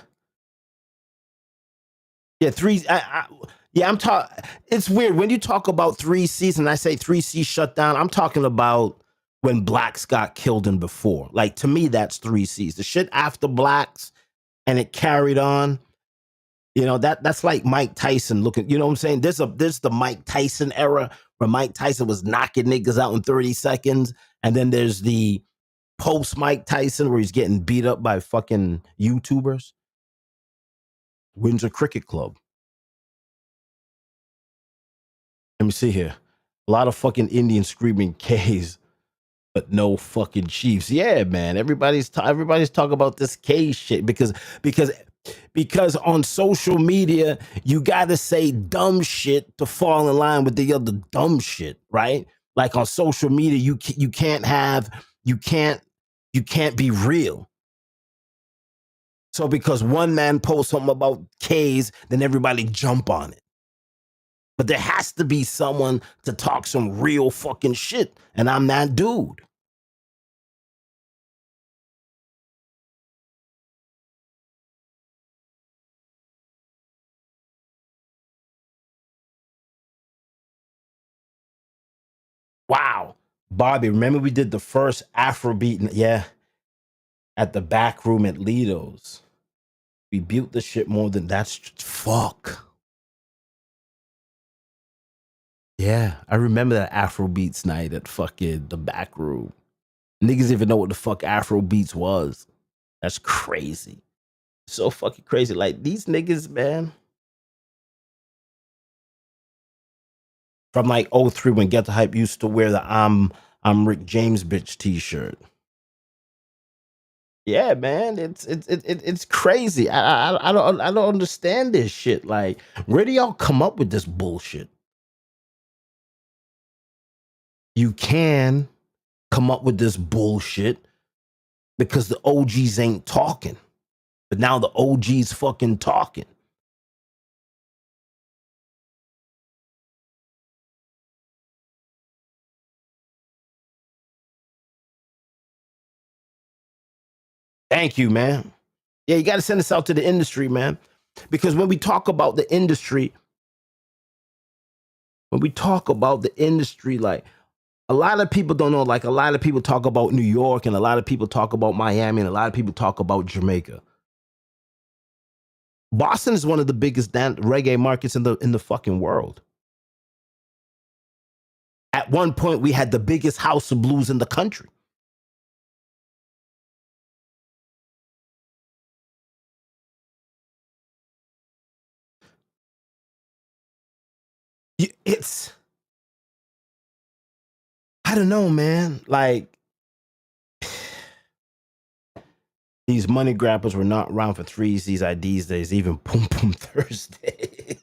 Yeah, I'm talking. It's weird when you talk about 3Cs and I say 3C shut down. I'm talking about when blacks got killed in before. Like to me, that's 3Cs. The shit after blacks and it carried on. You know that's like Mike Tyson looking. You know what I'm saying? There's the Mike Tyson era where Mike Tyson was knocking niggas out in 30 seconds, and then there's the post Mike Tyson where he's getting beat up by fucking YouTubers. Windsor Cricket Club. Let me see here. A lot of fucking Indians screaming K's, but no fucking Chiefs. Yeah, man. Everybody's talking about this K shit because on social media you gotta say dumb shit to fall in line with the other dumb shit, right? Like on social media, you can't be real. So because one man posts something about K's, then everybody jump on it. But there has to be someone to talk some real fucking shit, and I'm that dude. Wow. Bobby, remember we did the first Afrobeat, yeah, at the back room at Lido's. We built the shit more than that's fuck. Yeah, I remember that Afrobeats night at fucking the back room. Niggas even know what the fuck Afrobeats was. That's crazy. So fucking crazy. Like these niggas, man. From like 03 when Get the Hype used to wear the I'm Rick James bitch t-shirt. Yeah, man, it's crazy. I don't understand this shit. Like, where do y'all come up with this bullshit? You can come up with this bullshit because the OGs ain't talking, but now the OGs fucking talking. Thank you, man. Yeah, you got to send this out to the industry, man. Because when we talk about the industry, like a lot of people don't know, like a lot of people talk about New York and a lot of people talk about Miami and a lot of people talk about Jamaica. Boston is one of the biggest reggae markets in the fucking world. At one point, we had the biggest house of blues in the country. It's, I don't know, man. Like, these money grabbers were not around for threes, these IDs days, even Boom Boom Thursday.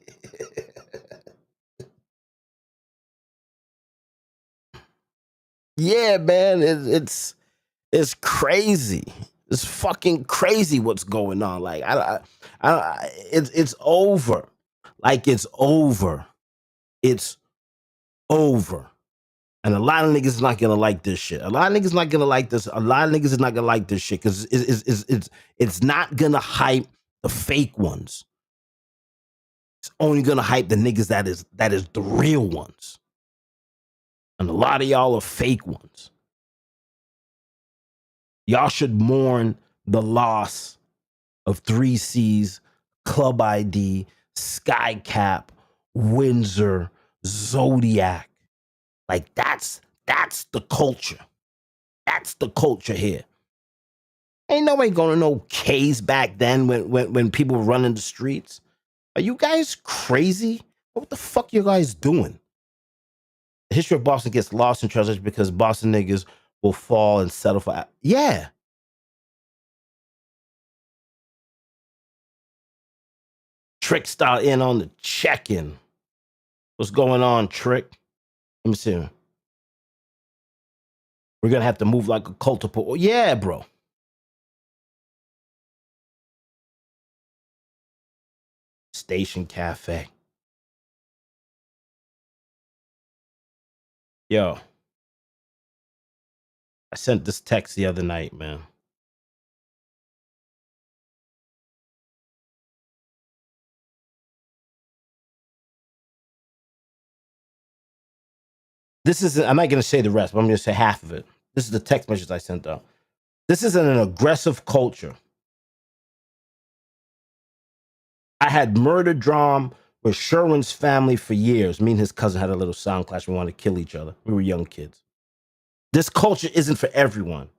Yeah, man, it's crazy. It's fucking crazy what's going on. Like it's over. Like it's over. It's over. And a lot of niggas is not gonna like this shit. A lot of niggas not gonna like this. A lot of niggas is not gonna like this shit because it's not gonna hype the fake ones. It's only gonna hype the niggas that is the real ones. And a lot of y'all are fake ones. Y'all should mourn the loss of 3C's, Club ID, Skycap, Windsor, Zodiac. Like that's the culture. That's the culture here. Ain't nobody gonna know K's back then when people were running the streets. Are you guys crazy? What the fuck you guys doing? The history of Boston gets lost in translation because Boston niggas will fall and settle for. Yeah. Trick style in on the check-in. What's going on, Trick? Let me see. We're gonna have to move like a cult of po-. Yeah, bro. Station Cafe. Yo. I sent this text the other night, man. This is, I'm not going to say the rest, but I'm going to say half of it. This is the text message I sent out. This is an aggressive culture. I had murder drama with Sherwin's family for years. Me and his cousin had a little sound clash. We wanted to kill each other. We were young kids. This culture isn't for everyone.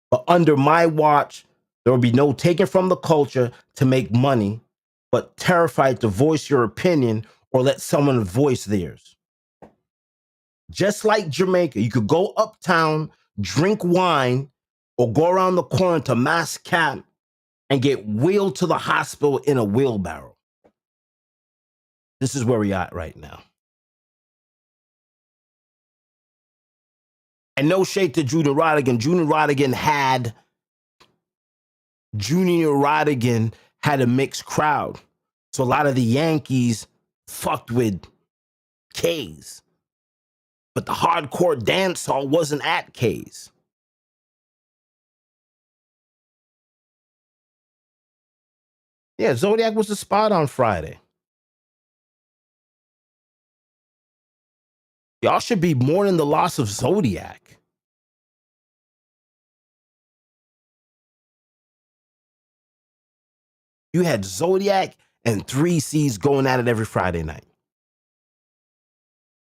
But under my watch, there will be no taking from the culture to make money, but terrified to voice your opinion or let someone voice theirs. Just like Jamaica, you could go uptown, drink wine, or go around the corner to Mass Camp and get wheeled to the hospital in a wheelbarrow. This is where we are right now. And no shade to Junior Rodigan. Junior Rodigan had a mixed crowd. So a lot of the Yankees fucked with K's. But the hardcore dancehall wasn't at K's. Yeah, Zodiac was the spot on Friday. Y'all should be mourning the loss of Zodiac. You had Zodiac and 3C's going at it every Friday night.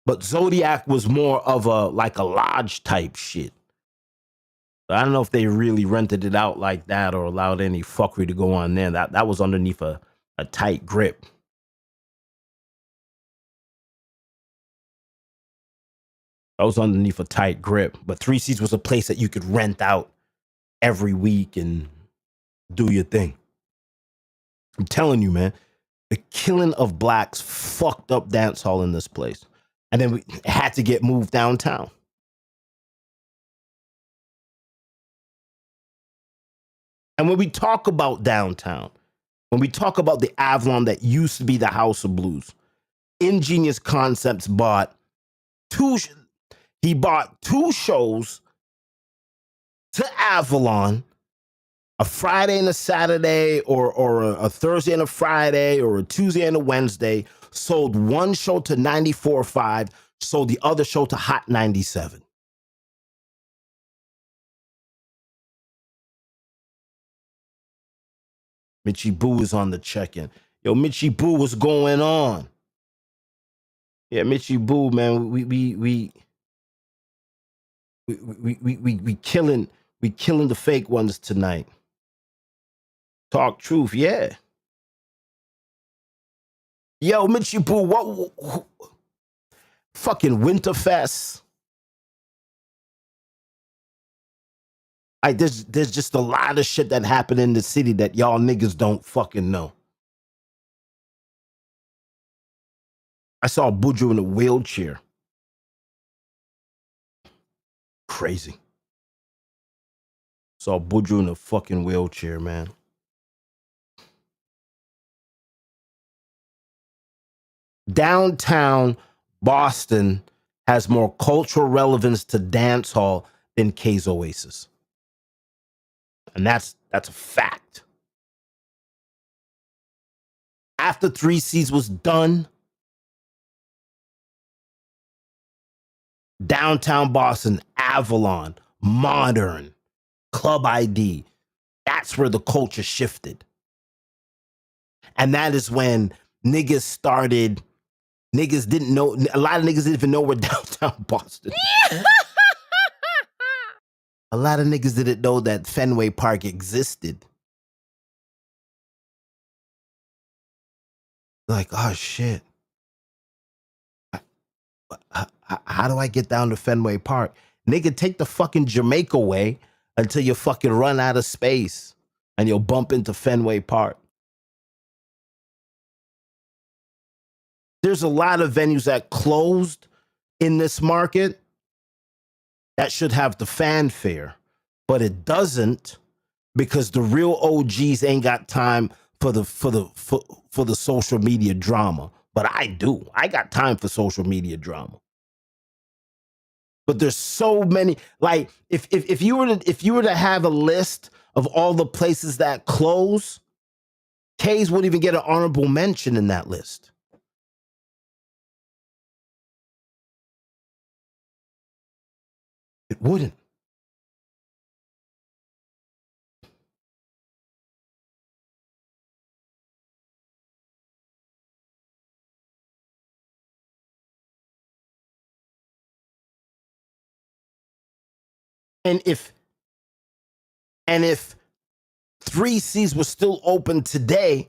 But Zodiac was more of a lodge type shit. I don't know if they really rented it out like that or allowed any fuckery to go on there. That was underneath a tight grip. That was underneath a tight grip. But 3C's was a place that you could rent out every week and do your thing. I'm telling you, man, the killing of blacks fucked up dancehall in this place. And then we had to get moved downtown. And when we talk about downtown, when we talk about the Avalon that used to be the House of Blues, Ingenious Concepts bought two shows to Avalon, a Friday and a Saturday, or a Thursday and a Friday, or a Tuesday and a Wednesday, sold one show to 94.5, sold the other show to Hot 97. Mitchie Boo is on the check-in. Yo, Mitchie Boo, what's going on? Yeah, Mitchie Boo, man, we killing the fake ones tonight. Talk truth, yeah. Yo, Mitchie Boo, what fucking Winterfest? There's just a lot of shit that happened in the city that y'all niggas don't fucking know. I saw Buju in a wheelchair. crazy. Saw Buju in a fucking wheelchair, man. Downtown Boston has more cultural relevance to dancehall than K's Oasis. And that's a fact. After 3Cs was done, downtown Boston, Avalon, Modern, Club ID, that's where the culture shifted. And that is when niggas didn't know, a lot of niggas didn't even know where downtown Boston is. A lot of niggas didn't know that Fenway Park existed. Like, oh shit. How do I get down to Fenway Park? Nigga, take the fucking Jamaica way until you fucking run out of space and you'll bump into Fenway Park. There's a lot of venues that closed in this market that should have the fanfare, but it doesn't because the real OGs ain't got time for the social media drama. But I do. I got time for social media drama. But there's so many. Like if you were to have a list of all the places that close, K's wouldn't even get an honorable mention in that list. It wouldn't. And if 3Cs was still open today,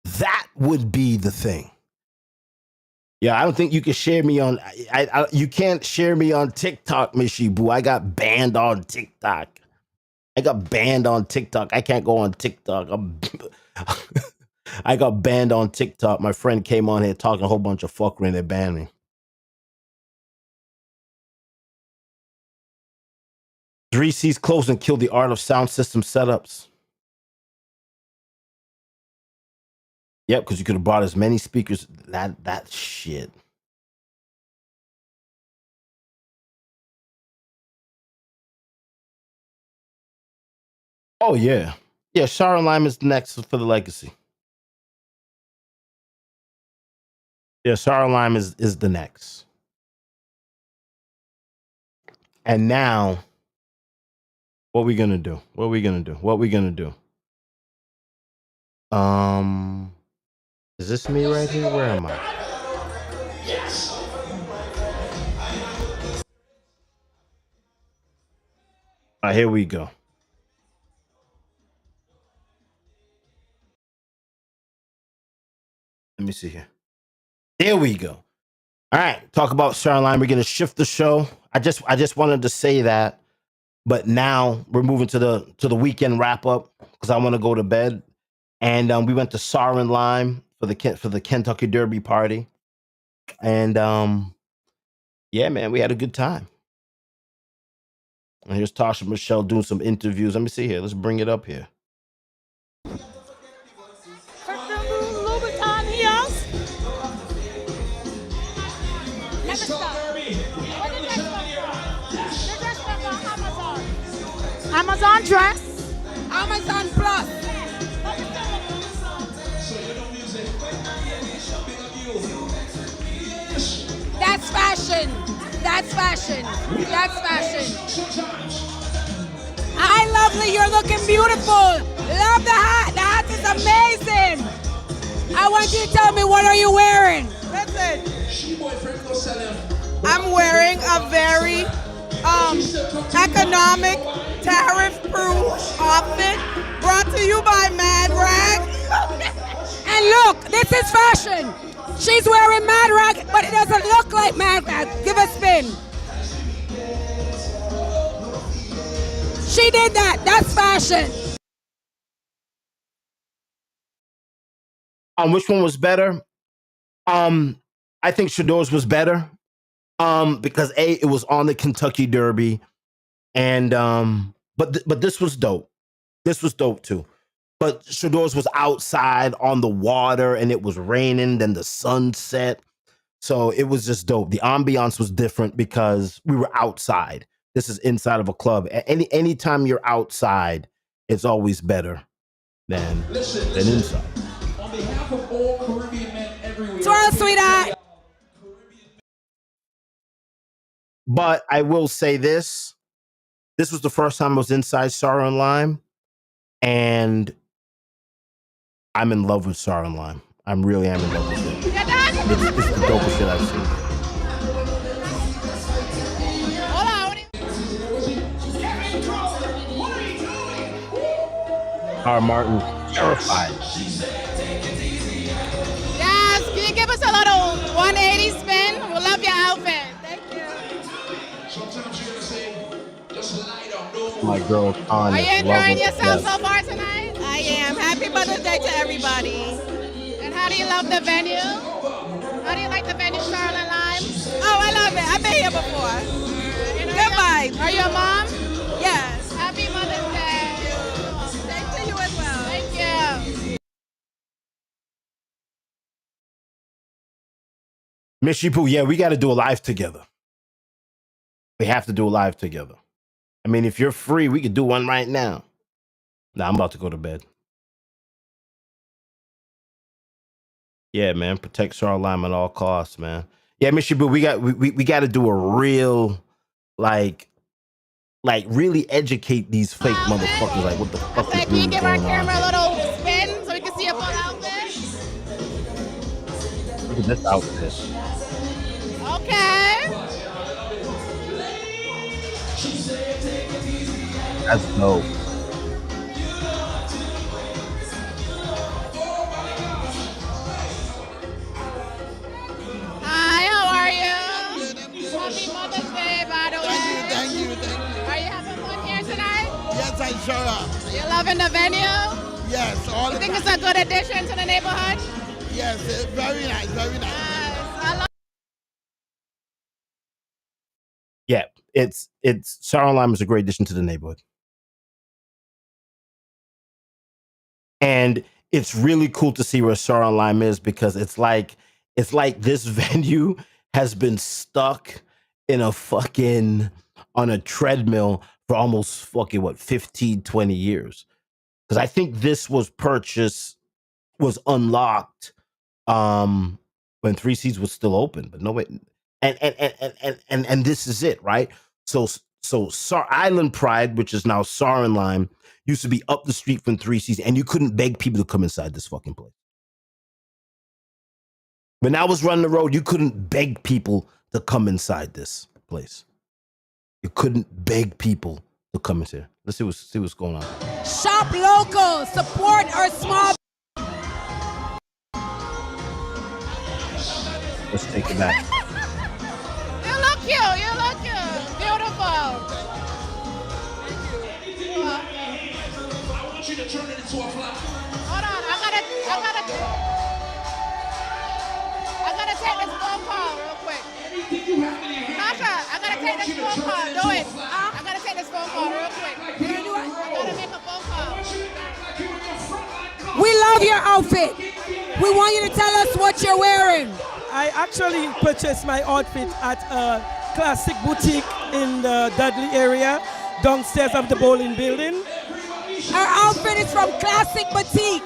that would be the thing. Yeah, I don't think you can share me on. You can't share me on TikTok, Mishi Boo. I got banned on TikTok. I can't go on TikTok. I got banned on TikTok. My friend came on here talking a whole bunch of fuckery and they banned me. 3Cs closed and killed the art of sound system setups. Yep, because you could have bought as many speakers. That shit. Oh yeah. Yeah, Shara Lime is next for the legacy. Yeah, Shara Lime is the next. And now, what we gonna do? Is this me right here? Where am I? Yes. All right, here we go. Let me see here. There we go. All right, talk about Starline. We're gonna shift the show. I just wanted to say that, but now we're moving to the weekend wrap up because I want to go to bed. And we went to Sarin Lime for the Kentucky Derby party, and yeah, man, we had a good time. And here's Tasha Michelle doing some interviews. Let me see here. Let's bring it up here. Amazon dress, Amazon Plus. That's fashion. That's fashion. That's fashion. Hi, lovely. You're looking beautiful. Love the hat. The hat is amazing. I want you to tell me, what are you wearing? Listen, I'm wearing a very economic, tariff-proof outfit brought to you by Mad Rag. And look, this is fashion. She's wearing Mad Rag, but it doesn't look like Mad Rag. Give a spin. She did that. That's fashion. Which one was better? I think Shador's was better. Because it was on the Kentucky Derby, and but this was dope. This was dope too. But Shador's was outside on the water, and it was raining. Then the sun set, so it was just dope. The ambiance was different because we were outside. This is inside of a club. Anytime you're outside, it's always better than inside. On behalf of all Caribbean men everywhere. Twirl, sweetheart. But I will say this. This was the first time I was inside Sorrow and Lime, and I'm in love with Sorrow and Lime. I really am in love with it. It's the dopest shit I've seen. Hold on. Our Martin terrified. Yes, can you give us a little 180 spin? We love your outfit. Thank you. My girl, Tanya. Are you enjoying yourself yes. so far tonight? I am. Happy Mother's Day to everybody. And how do you love the venue? How do you like the venue, Charlotte Lime? Oh, I love it. I've been here before. Good vibes. Are you a mom? Yes. Happy Mother's Day. Thanks to you as well. Thank you. Mishy Poo, yeah, we got to do a live together. We have to do a live together. I mean, if you're free, we could do one right now. Nah, I'm about to go to bed. Yeah, man, protect Sorrow Lime at all costs, man. Yeah, Mishy Boo, we got to do a real, like really educate these fake motherfuckers. Like, what the fuck is Can you really give our going on? camera a little spin so we can see a full outfit? Look at this outfit. Okay. That's dope. Hi, how are you? Happy Mother's Day, by the way. Thank you. Are you having fun here tonight? Yes, I sure am. You loving the venue? Yes, all You the think time. it's a good addition to the neighborhood? Yes, very nice, very nice. I love Yeah, it's Sorrow Lime is a great addition to the neighborhood. And it's really cool to see where Sorrow Lime is because it's like this venue has been stuck in a fucking on a treadmill for almost fucking 15, 20 years. Because I think this was unlocked when Three Seas was still open, but no wait. And this is it, right? So Island Pride, which is now Sorrow and Lime, used to be up the street from Three Seas, and you couldn't beg people to come inside this fucking place. When I was running the road, you couldn't beg people to come inside this place. You couldn't beg people to come in here. Let's see what's going on. Shop local, support our small. Let's take it back. You look cute. Beautiful. I want you to turn it into a fly. Hold on, I gotta take this phone call real quick. Everything you have in your hand. Tasha, I gotta take this phone call. Do it. I gotta take this phone call real quick. I gotta make a phone call. We love your outfit. We want you to tell us what you're wearing. I actually purchased my outfit at a classic boutique in the Dudley area, downstairs of the bowling building. Our outfit is from Classic Boutique.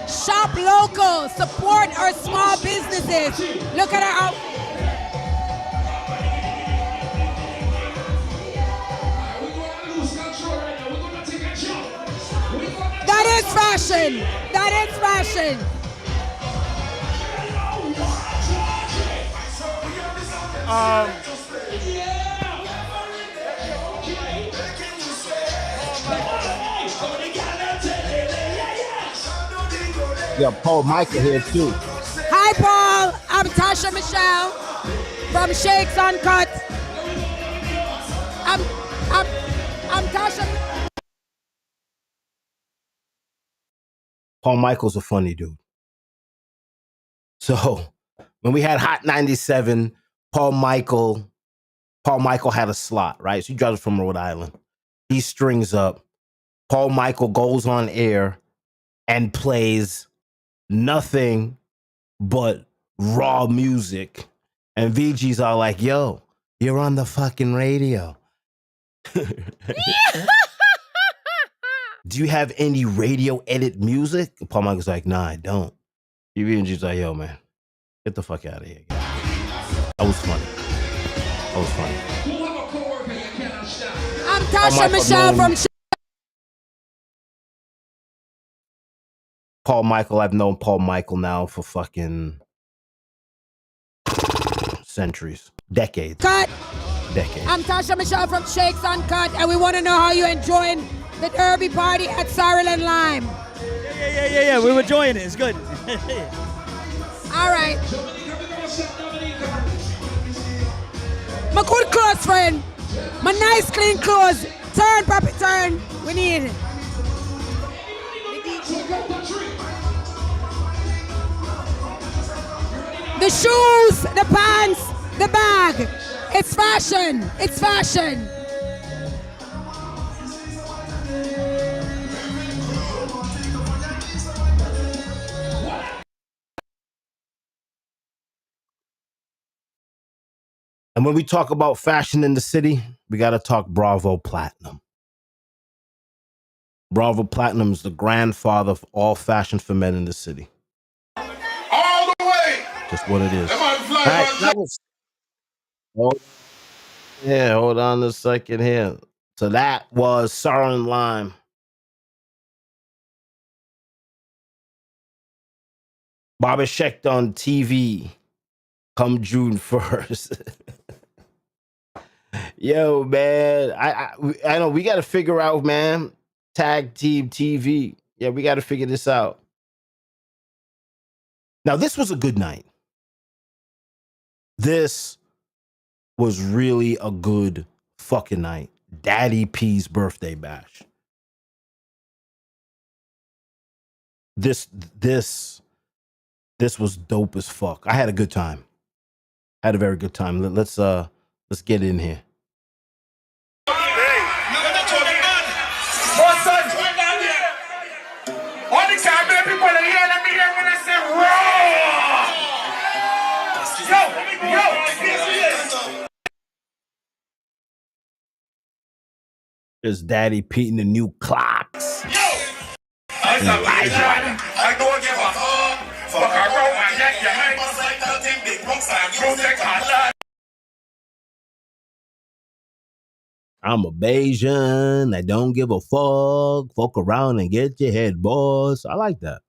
Shop local, support our small businesses. Look at our outfit. That is fashion. That is fashion. Yeah, Paul Michael here too. Hi, Paul. I'm Tasha Michelle from Shakes Uncut. I'm Tasha. Paul Michael's a funny dude. So when we had Hot 97, Paul Michael had a slot, right? So he drives from Rhode Island. He strings up. Paul Michael goes on air and plays nothing but raw music. And VGs are like, yo, you're on the fucking radio. Do you have any radio edit music? Paul Michael's like, nah, I don't. VG's like, yo, man, get the fuck out of here. That was funny. I'm Tasha Michelle from Paul Michael. I've known Paul Michael now for fucking centuries, decades. Cut. Decades. I'm Tasha Michelle from Shakes Uncut, and we want to know how you're enjoying the Derby party at Sorrel and Lime. Yeah. We were enjoying it. It's good. All right. My good close friend. My nice clean clothes. Turn, Papi, turn. We need it. The shoes, the pants, the bag. It's fashion. It's fashion. And when we talk about fashion in the city, we got to talk Bravo Platinum. Bravo Platinum is the grandfather of all fashion for men in the city. All the way. Just what it is. Am I flying Right, by that was, hold on a second here. So that was Sorrel and Lime. Bobby Schecht on TV come June 1st. Yo, man, I know we got to figure out, man. Tag team TV. Yeah, we got to figure this out. Now, this was a good night. This was really a good fucking night. Daddy P's birthday bash. This was dope as fuck. I had a good time. I had a very good time. Let's get in here. There's Daddy Pete in the new clocks. I don't give a fuck around and get your head like nothing big rocks and music and I'm a Bayesian. I don't give a fuck. Fuck around and get your head, boss. I like that.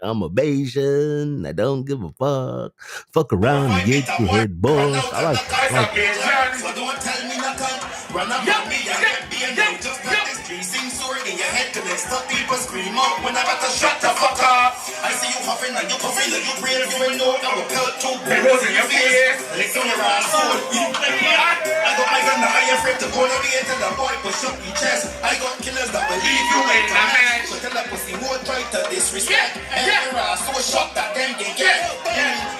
I'm a Bayesian. I don't give a fuck. Fuck around and get your head, boss. I like that. so don't tell me nothing. Run up on me and get me and just like this greasing sword in your head to make stop people scream out when I got to shut the fuck up. I see you huffing and you puffing and you pray if you know I will pelt two barrels in your face. Licks on your ass sword. I got my gun, I ain't afraid to go to the end of the boy push up your chest. I got killers that believe you ain't a man. So tell that pussy won't try to disrespect. And your ass so shocked that them can get.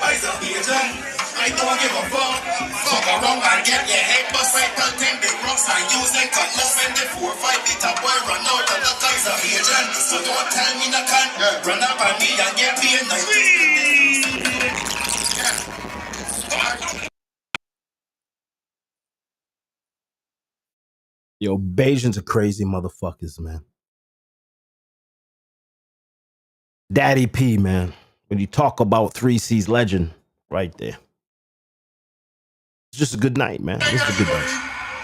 I's a agent. I don't give a fuck. Fuck around and get your head bust right till 10 big rocks and use them cutlass when the 4 or 5 liter boy run out of the guy's a agent. So don't tell me no can run up on me and get paid like Yo, Bayesians are crazy motherfuckers, man. Daddy P, man. When you talk about 3C's legend, right there. It's just a good night, man. It's a good night.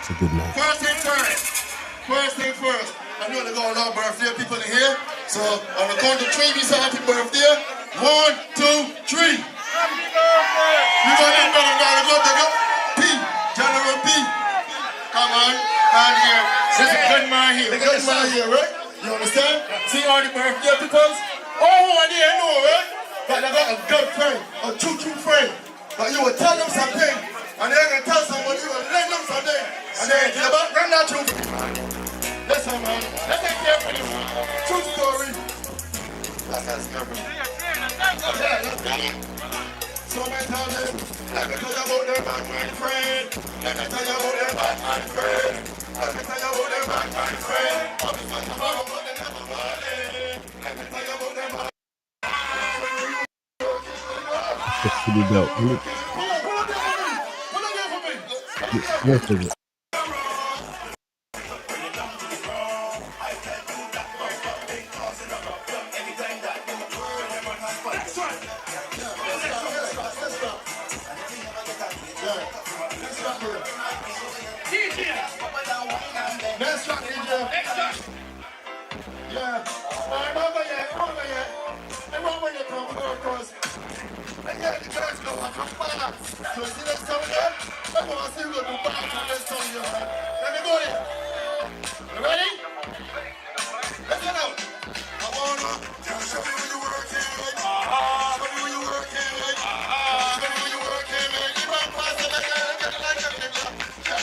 It's a good night. First thing first. I know they got a lot of birthday people in here. So on the count of 3, we say happy birthday. 1, 2, 3. Happy birthday! You got that better now. Go take up. P. General P. Come on. And here. There's a good man here. A good man here, right? You understand? See all the birthday people? Oh, and they know, right? But they got a good friend. A true friend. But you will tell them something. And they're going to tell someone, you will lend them something. And then you're about to run that truth. Listen, man. Let's take care of this. True story. So I tell them, let me tell you about them bad mind friend. Let me tell you about them bad mind friend. Let me tell you about them bad mind friend. I'm just like about but they never falling. Let me tell you about them bad. It's pretty dope. Yes, it is. Next track, DJ. Next track. Yeah. I'm over here. I'm over here from Purpose. And yeah, the church goes on from Fana. So you see next song there? I'm going to see you go to back to this song here. Let me go here. You ready? Let's go now. I want to show me where you working with. Show me where you working with. Show me where you working with. You might pass it like that.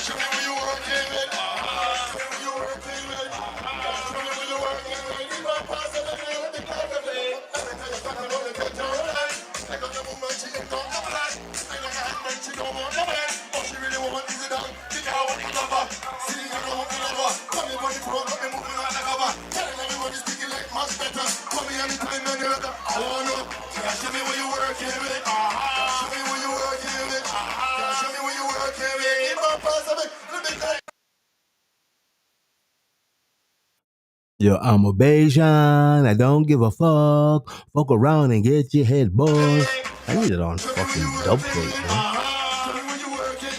Show me where you working with. Show me where you working with. Show me where you working with. You might pass it like that. Let me tell you something about the culture of life. I got the woman, she ain't got no life. I got a man, she don't want no man. All she really want is it down. She can't want to love her. See, I don't want to love her. Come here, money, front, come here, moving on like a bar. Telling everybody speaking like much better. Come here anytime, man, you're the. I want to know. Show me where you working with. Show me where you working with. Show me where you working with. Give my pass a bit. Let me tell you. Yo, I'm a Bayesian. I don't give a fuck. Fuck around and get your head buzzed. I need it on fucking dubplate, man. Show me where you working.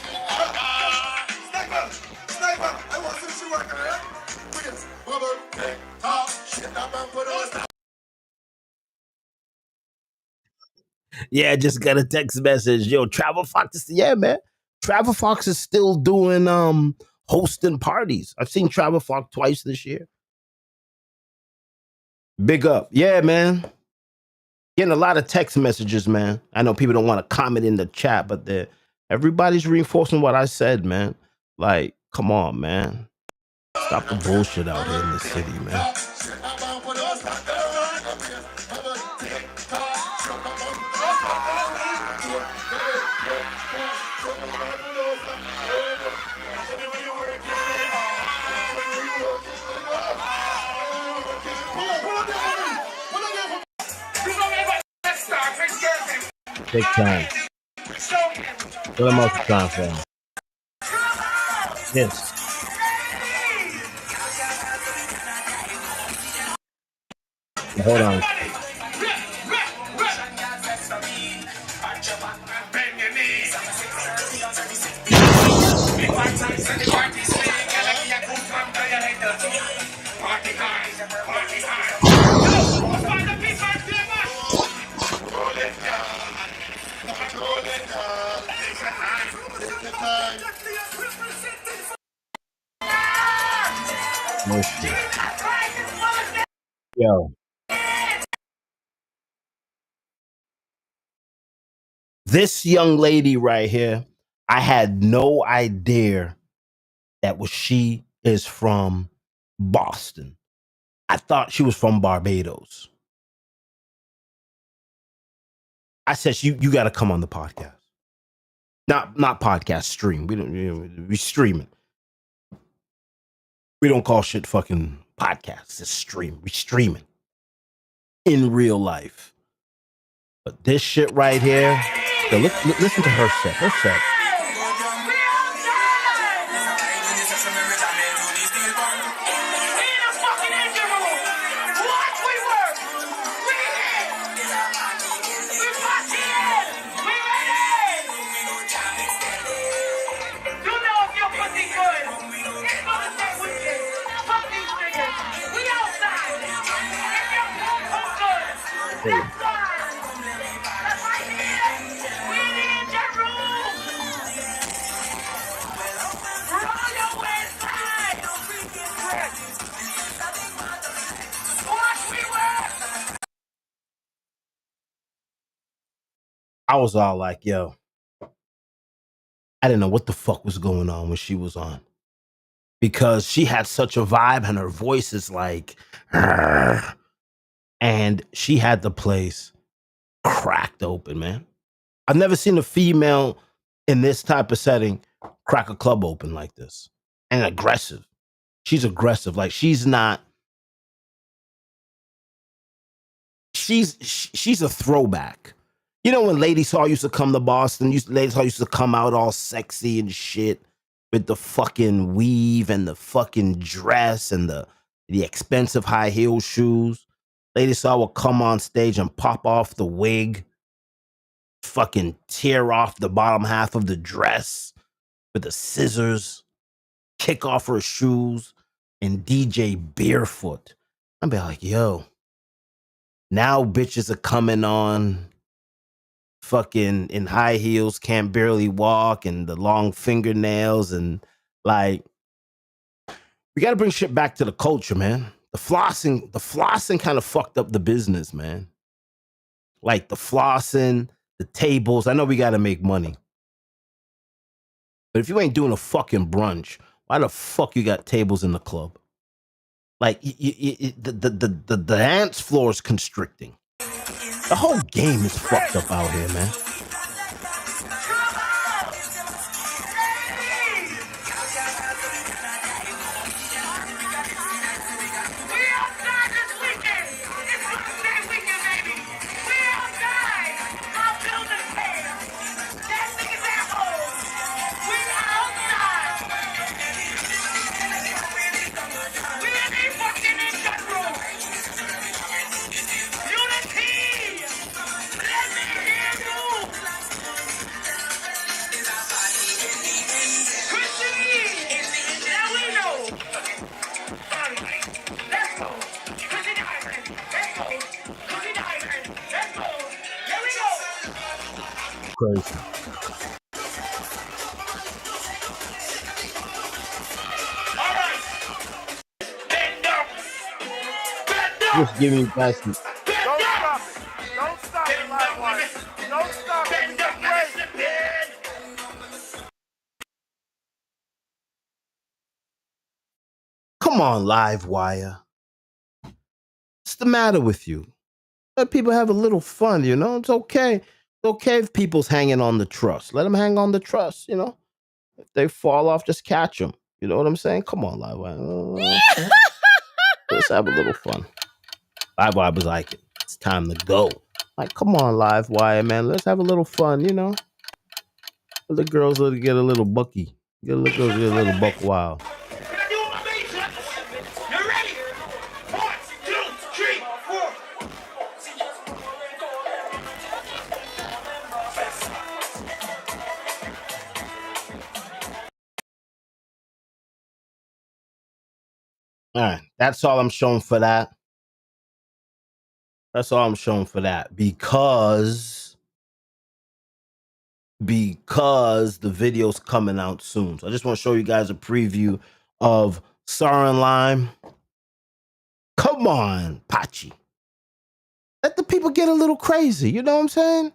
Sniper, I want to see you working, right? Please, bubble, take, talk, shit, that man put on. Yeah, just got a text message. Yo, Travel Fox. Yeah, man. Travel Fox is still doing hosting parties. I've seen Travel Fox twice this year. Big up. Yeah, man. Getting a lot of text messages, man. I know people don't want to comment in the chat, but everybody's reinforcing what I said, man. Like, come on, man. Stop the bullshit out here in the city, man. Take time. What am I time for? Yes. Hold on. No shit. Yo. This young lady right here, I had no idea that she is from Boston. I thought she was from Barbados. I said, you got to come on the podcast. Not podcast, stream. We stream it. We don't call shit fucking podcasts. It's stream. We stream it in real life. But this shit right here, yo, listen to her set. Her set. I was all like, yo, I didn't know what the fuck was going on when she was on. Because she had such a vibe and her voice is like, and she had the place cracked open, man. I've never seen a female in this type of setting crack a club open like this and aggressive. She's aggressive. Like she's not. She's a throwback. You know when Lady Saw used to come to Boston, Lady Saw used to come out all sexy and shit with the fucking weave and the fucking dress and the expensive high heel shoes. Lady Saw would come on stage and pop off the wig, fucking tear off the bottom half of the dress with the scissors, kick off her shoes, and DJ barefoot. I'd be like, yo, now bitches are coming on fucking in high heels, can't barely walk, and the long fingernails, and like, we gotta bring shit back to the culture, man. The flossing kind of fucked up the business, man. Like the flossing, the tables. I know we gotta make money. But if you ain't doing a fucking brunch, why the fuck you got tables in the club? Like the dance floor is constricting. The whole game is fucked up out here, man. Crazy. Just give me guys some. Don't stop it. Don't stop it, Livewire. Don't stop it. Come on, Livewire. What's the matter with you? Let people have a little fun, you know? It's okay. It's okay if people's hanging on the truss. Let them hang on the truss, you know? If they fall off, just catch them. You know what I'm saying? Come on, Livewire. Let's have a little fun. Livewire was like, it's time to go. Like, come on, Livewire, man. Let's have a little fun, you know? Let the girls get a little bucky. Get a little buck wild. All right, that's all I'm showing for that. That's all I'm showing for that because the video's coming out soon. So I just want to show you guys a preview of Sour and Lime. Come on, Pachi. Let the people get a little crazy. You know what I'm saying?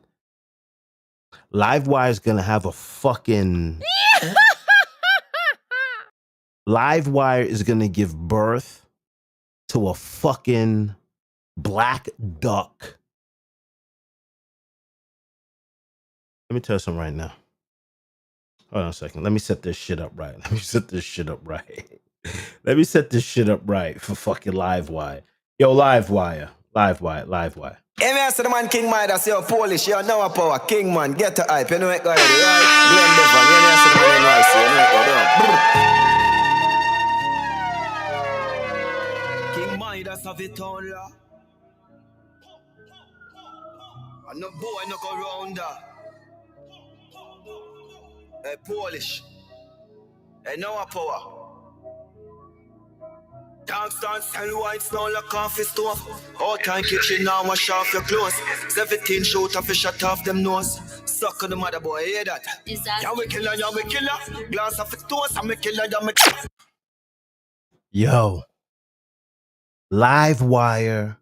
Livewire is gonna have a fucking. Livewire is gonna give birth to a fucking black duck. Let me tell you something right now. Hold on a second. Let me set this shit up right. Let me set this shit up right for fucking Livewire. Yo, Livewire. Hey, man, so the man King Midas, you're Polish, you're now a power. King man, get to hype, you know it already, right? Glenn Devon, you know the man in Rice, you know it go down. King Midas have it on, la. And no boy no go round that. Hey, Polish. Hey, now a power. Dance, sell wine, smell like coffee stove. All time kitchen now, wash off your clothes. 17 shoot off a shot off them nose. Suck on the mother boy, hear that? Yeah, we killer. Glass off a toast, I'm a killer, Yo, Livewire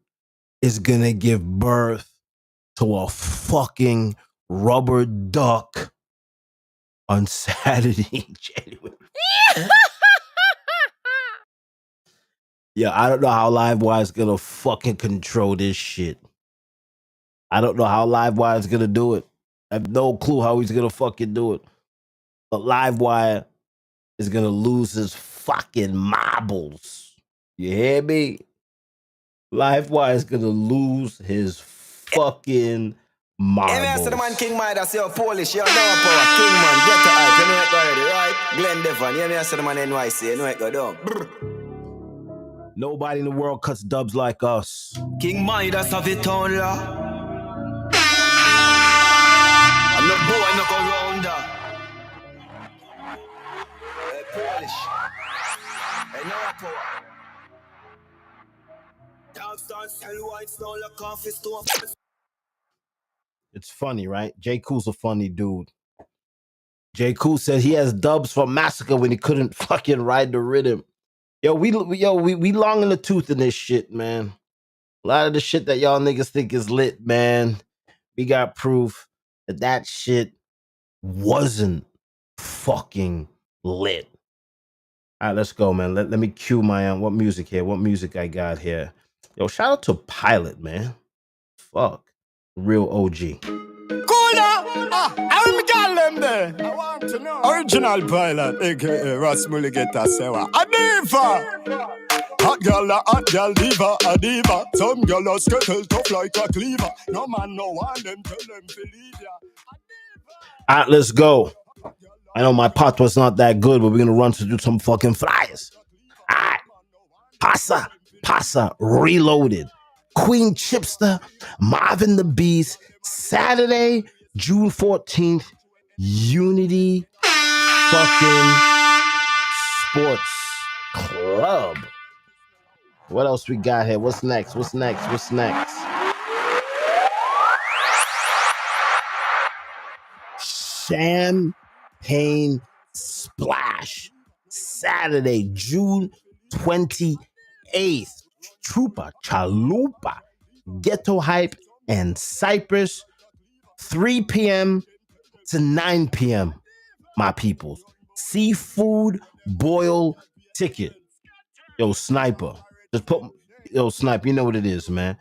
is gonna give birth to a fucking rubber duck on Saturday, January. Yeah, I don't know how Livewire is gonna fucking control this shit. I don't know how Livewire is gonna do it. I have no clue how he's gonna fucking do it. But Livewire is gonna lose his fucking marbles. You hear me? Livewire is gonna lose his fucking marbles. Hey, man, the man King Midas, you're Polish, you're no power. King man, get the hype, you know it already, right? Glenn Devon, you know the man NYC, you know it go down. Nobody in the world cuts dubs like us. King Midas have it on la. I'm not boy, no go round that. Hey, Polish. Hey, no power. Downstairs, sell white snow like coffee store. It's funny, right? J. Cool's a funny dude. J. Cool said he has dubs for Massacre when he couldn't fucking ride the rhythm. We long in the tooth in this shit, man. A lot of the shit that y'all niggas think is lit, man. We got proof that shit wasn't fucking lit. All right, let's go, man. Let me cue my what music here? What music I got here? Yo, shout out to Pilot, man. Fuck. Real OG. Cool now. I'm them there. I want to know. Original Pilot, aka Ross Mulligeta Sewa. Adiva! Hot girl diva, a diva. Some girl a skittle tough like a cleaver. No man no one them tell them to leave ya. All right, let's go. I know my part was not that good, but we're gonna run to do some fucking flyers. All right. Pasa, Reloaded. Queen Chipster, Marvin the Beast, Saturday, June 14th, Unity fucking Sports Club. What else we got here? What's next? Champagne Splash, Saturday, June 28th. Trooper, Chalupa, Ghetto Hype, and Cypress, 3 p.m. to 9 p.m. My peoples. Seafood boil ticket. Yo, Sniper. Sniper, you know what it is, man.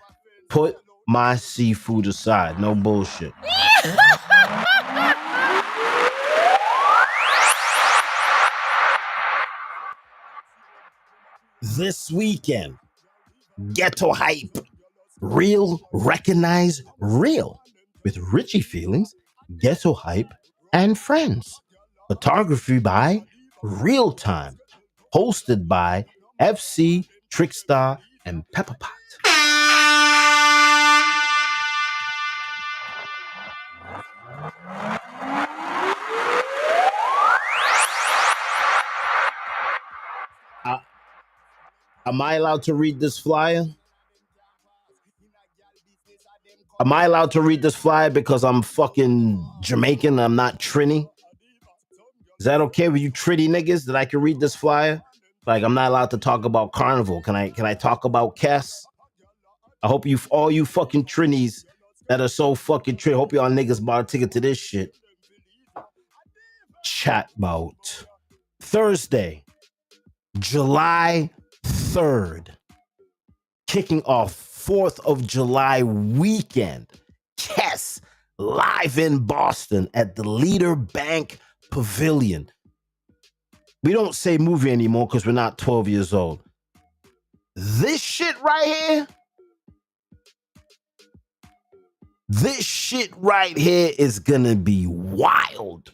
Put my seafood aside. No bullshit. This weekend, Ghetto Hype, Real Recognize Real, with Richie Feelings, Ghetto Hype, and Friends. Photography by Real Time, hosted by FC, Trickstar, and Pepper Pot. Am I allowed to read this flyer? Am I allowed to read this flyer because I'm fucking Jamaican? I'm not Trini. Is that okay with you Trini niggas that I can read this flyer? Like, I'm not allowed to talk about Carnival. Can I talk about Cass? I hope all you fucking Trinis that are so fucking Trini, hope y'all niggas bought a ticket to this shit. Chat about Thursday, July 3rd, kicking off 4th of July weekend. Yes, live in Boston at the Leader Bank Pavilion. We don't say movie anymore because we're not 12 years old. This shit right here is gonna be wild.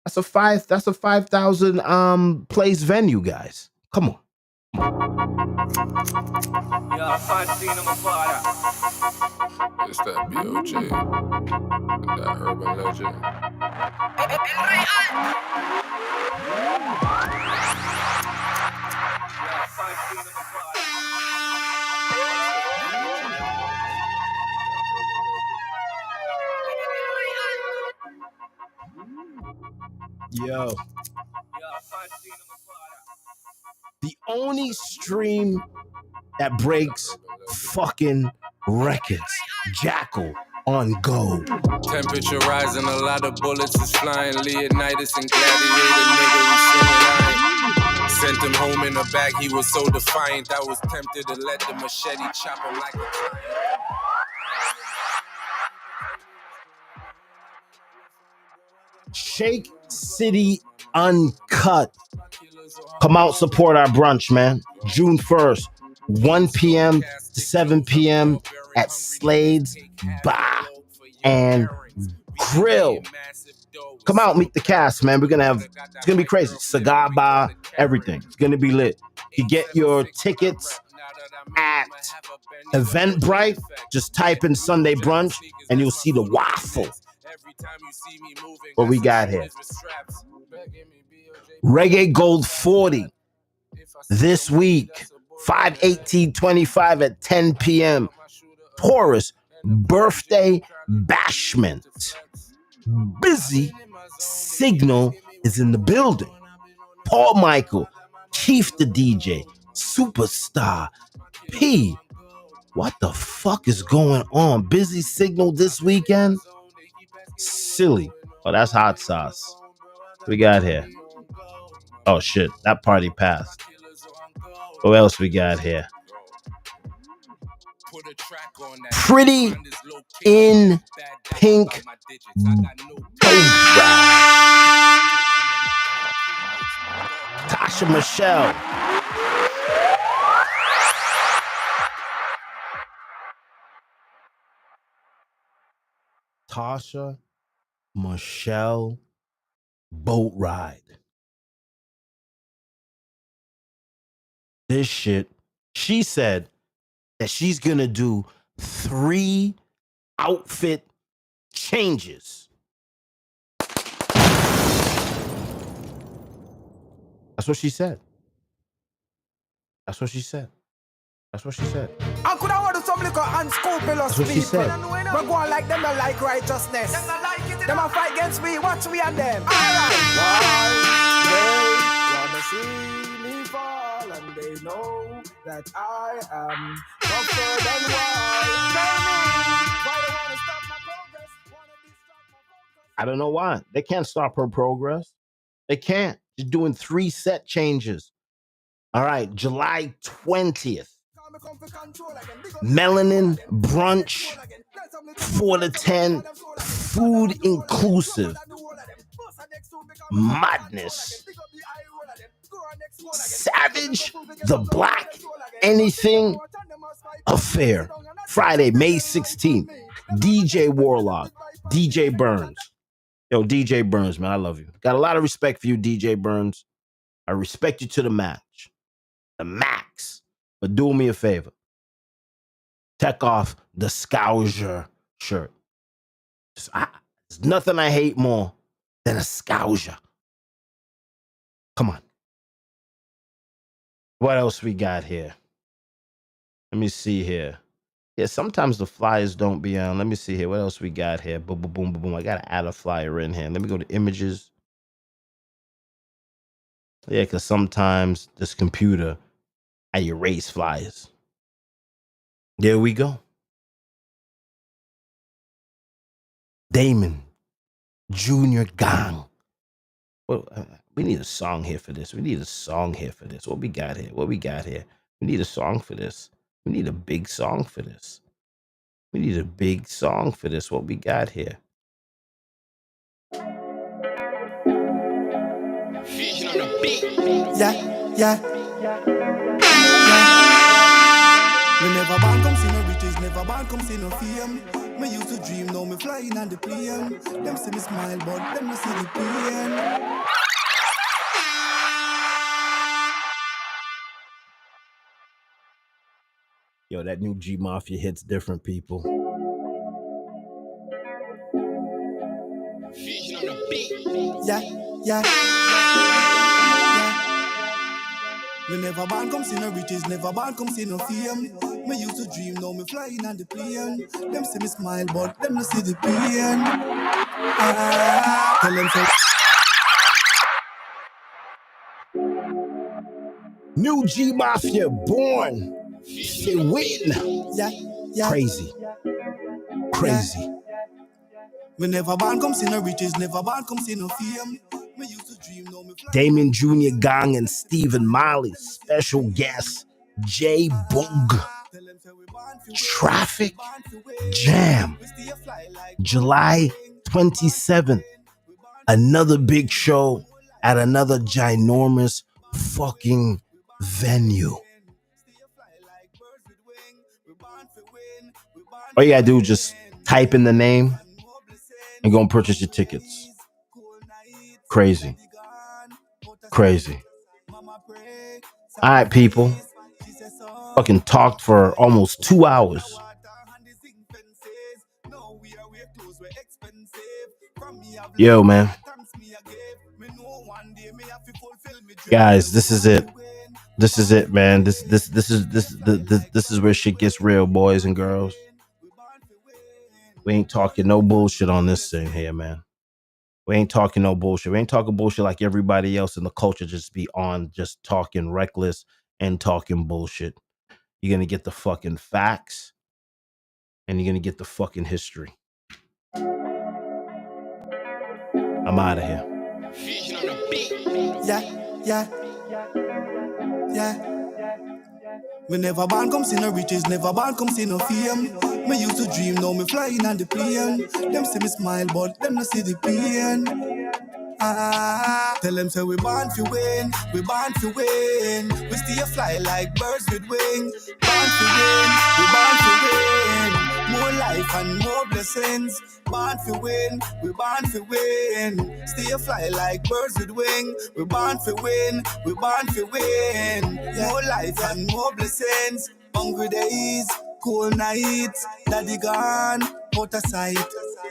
That's a 5,000 place venue, guys. Come on. Yeah, fancy number father. It's that BOJ, that urban legend. Yo. The only stream that breaks fucking records. Jackal on Go. Temperature rising, a lot of bullets is flying. Leonidas and Gladiator, nigga, we singing line. Sent him home in a bag, he was so defiant. I was tempted to let the machete chop him like a giant. Shake City Uncut. Come out, support our brunch, man. June 1st, 1 p.m. to 7 p.m. at Slade's Bar and Grill. Come out, meet the cast, man. It's gonna be crazy. Cigar bar, everything. It's gonna be lit. You get your tickets at Eventbrite. Just type in Sunday Brunch and you'll see the waffle. What we got here? Reggae Gold 40 this week, 5/18/25 at 10 p.m. Taurus birthday bashment. Busy Signal is in the building. Paul Michael, Keith the DJ, Superstar, P. What the fuck is going on? Busy Signal this weekend? Silly. Oh, that's hot sauce. What we got here? Oh shit, that party passed. What else we got here? Pretty in Pink. Tasha Michelle. Tasha Michelle boat ride. This shit, she said that she's gonna do 3 outfit changes. That's what she said. That's what she said. That's what she said. I could have ordered some liquor and scrupulous That's what she people. said. But go on like them don't like righteousness. Them a fight against me, watch me and them. Alright. They wanna see me fall and they know that I am tougher than why. Why they wanna stop my progress? I don't know why. They can't stop her progress. They can't. She's doing 3 set changes. All right, July 20th. Melanin brunch, 4 to 10, food inclusive. Madness. Savage the Black Anything Affair. Friday, May 16th. DJ Warlock, DJ Burns. Yo, DJ Burns, man, I love you. Got a lot of respect for you, DJ Burns. I respect you to the match. The max. But do me a favor. Take off the Scouser shirt. There's nothing I hate more than a Scouser. Come on. What else we got here? Let me see here. Yeah, sometimes the flyers don't be on. Let me see here. What else we got here? Boom, boom, boom, boom, boom. I got to add a flyer in here. Let me go to images. Yeah, because sometimes this computer, I erase flyers. There we go. Damon Junior Gang. Well, we need a song here for this. We need a song here for this. What we got here? What we got here? We need a song for this. We need a big song for this. We need a big song for this. What we got here? Yeah. Me never born come see no riches, never born come see no fame. Me used to dream, now me flying on the plane. Them see me smile, but them no see the pain. Yo, that new G Mafia hits different, people. Yeah. Me never born come see no riches, never born come see no fame. Me used to dream, now me flying on the plane. Them see me smile, but them no see the pain. Tell them say. New G Mafia born. They win. Yeah. Crazy. Me never born come see no riches, never born come see no fame. Me used to dream, now me Damon Jr. Gang and Stephen Miley. Special guest, J Boog. Traffic Jam. July 27th. another big show at another ginormous fucking venue. All you gotta do is just type in the name and go and purchase your tickets. Crazy. Crazy. All right, people. Fucking talked for almost 2 hours. Yo, man. Guys, this is it. This is it, man. This is where shit gets real, boys and girls. We ain't talking no bullshit on this thing here, man. We ain't talking no bullshit. We ain't talking bullshit like everybody else in the culture just be on, just talking reckless and talking bullshit. You're gonna get the fucking facts and you're gonna get the fucking history. I'm out of here. Yeah. Me never born come see no riches, never born come see no fame. Me used to dream, now me flying on the plane. Them see me smile, but them not see the pain. Tell them say we born to win, we born to win. We stay fly like birds with wings. Born to win, we born to win. More life and more blessings. Born to win, we born to win. Stay fly like birds with wings. We born to win, we born to win. More life and more blessings. Hungry days, cold nights. Daddy gone, out of sight.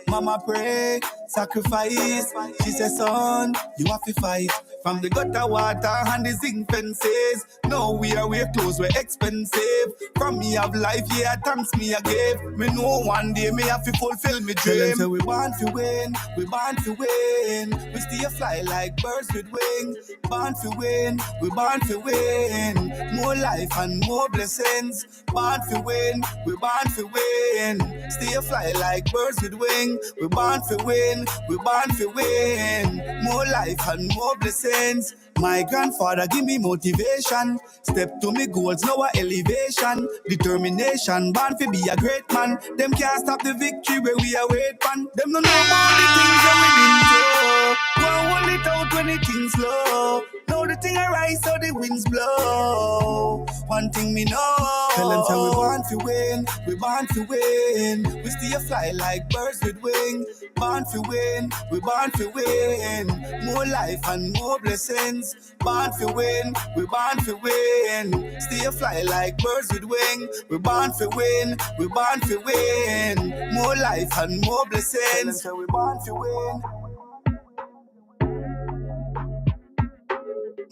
Mama pray, sacrifice. She said, son, you have to fight. From the gutter water and the zinc fences. No, we are clothes, we're expensive. From me have life, yeah, thanks me I gave. Me know one day me have to fulfill me dream. Tell them say we born to win, we born to win. We stay fly like birds with wings. Born to win, we born to win. More life and more blessings. Born to win, we born to win. Stay fly like birds with wings. We born to win, we born to win. More life and more blessings. My grandfather give me motivation. Step to me goals, now a elevation. Determination, born to be a great man. Them can't stop the victory where we are wait pan. Them don't know about the things that we been through. Go hold it out when the things slow. Now the thing arise so the winds blow. One thing me know. Tell them say we born to win, we born to win. We stay fly like birds with wings. Born to win, we born to win. More life and more blessings. Born to win, we born to win. Stay fly like birds with wings. We born to win, we born to win. More life and more blessings. Tell them say we born to win.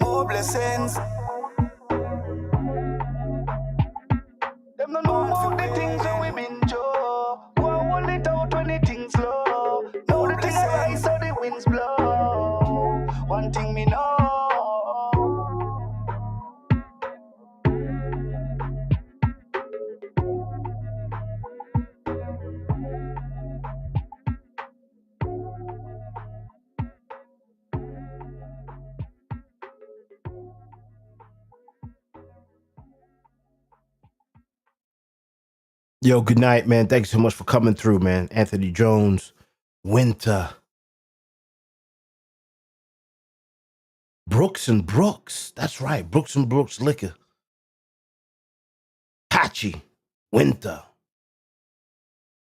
More blessings. Them don't know about the things that we been through. Go hold it out when the things slow. Now the thing arise so the winds blow. One thing me know. Yo, good night, man. Thanks so much for coming through, man. Anthony Jones, Winter. Brooks and Brooks. That's right. Brooks and Brooks Liquor. Patchy, Winter.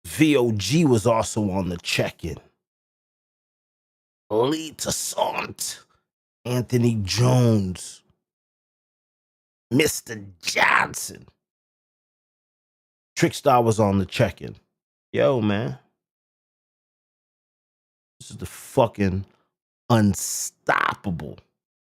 VOG was also on the check-in. Lita Sant, Anthony Jones, Mr. Johnson. Trickstar was on the check-in. Yo, man. This is the fucking unstoppable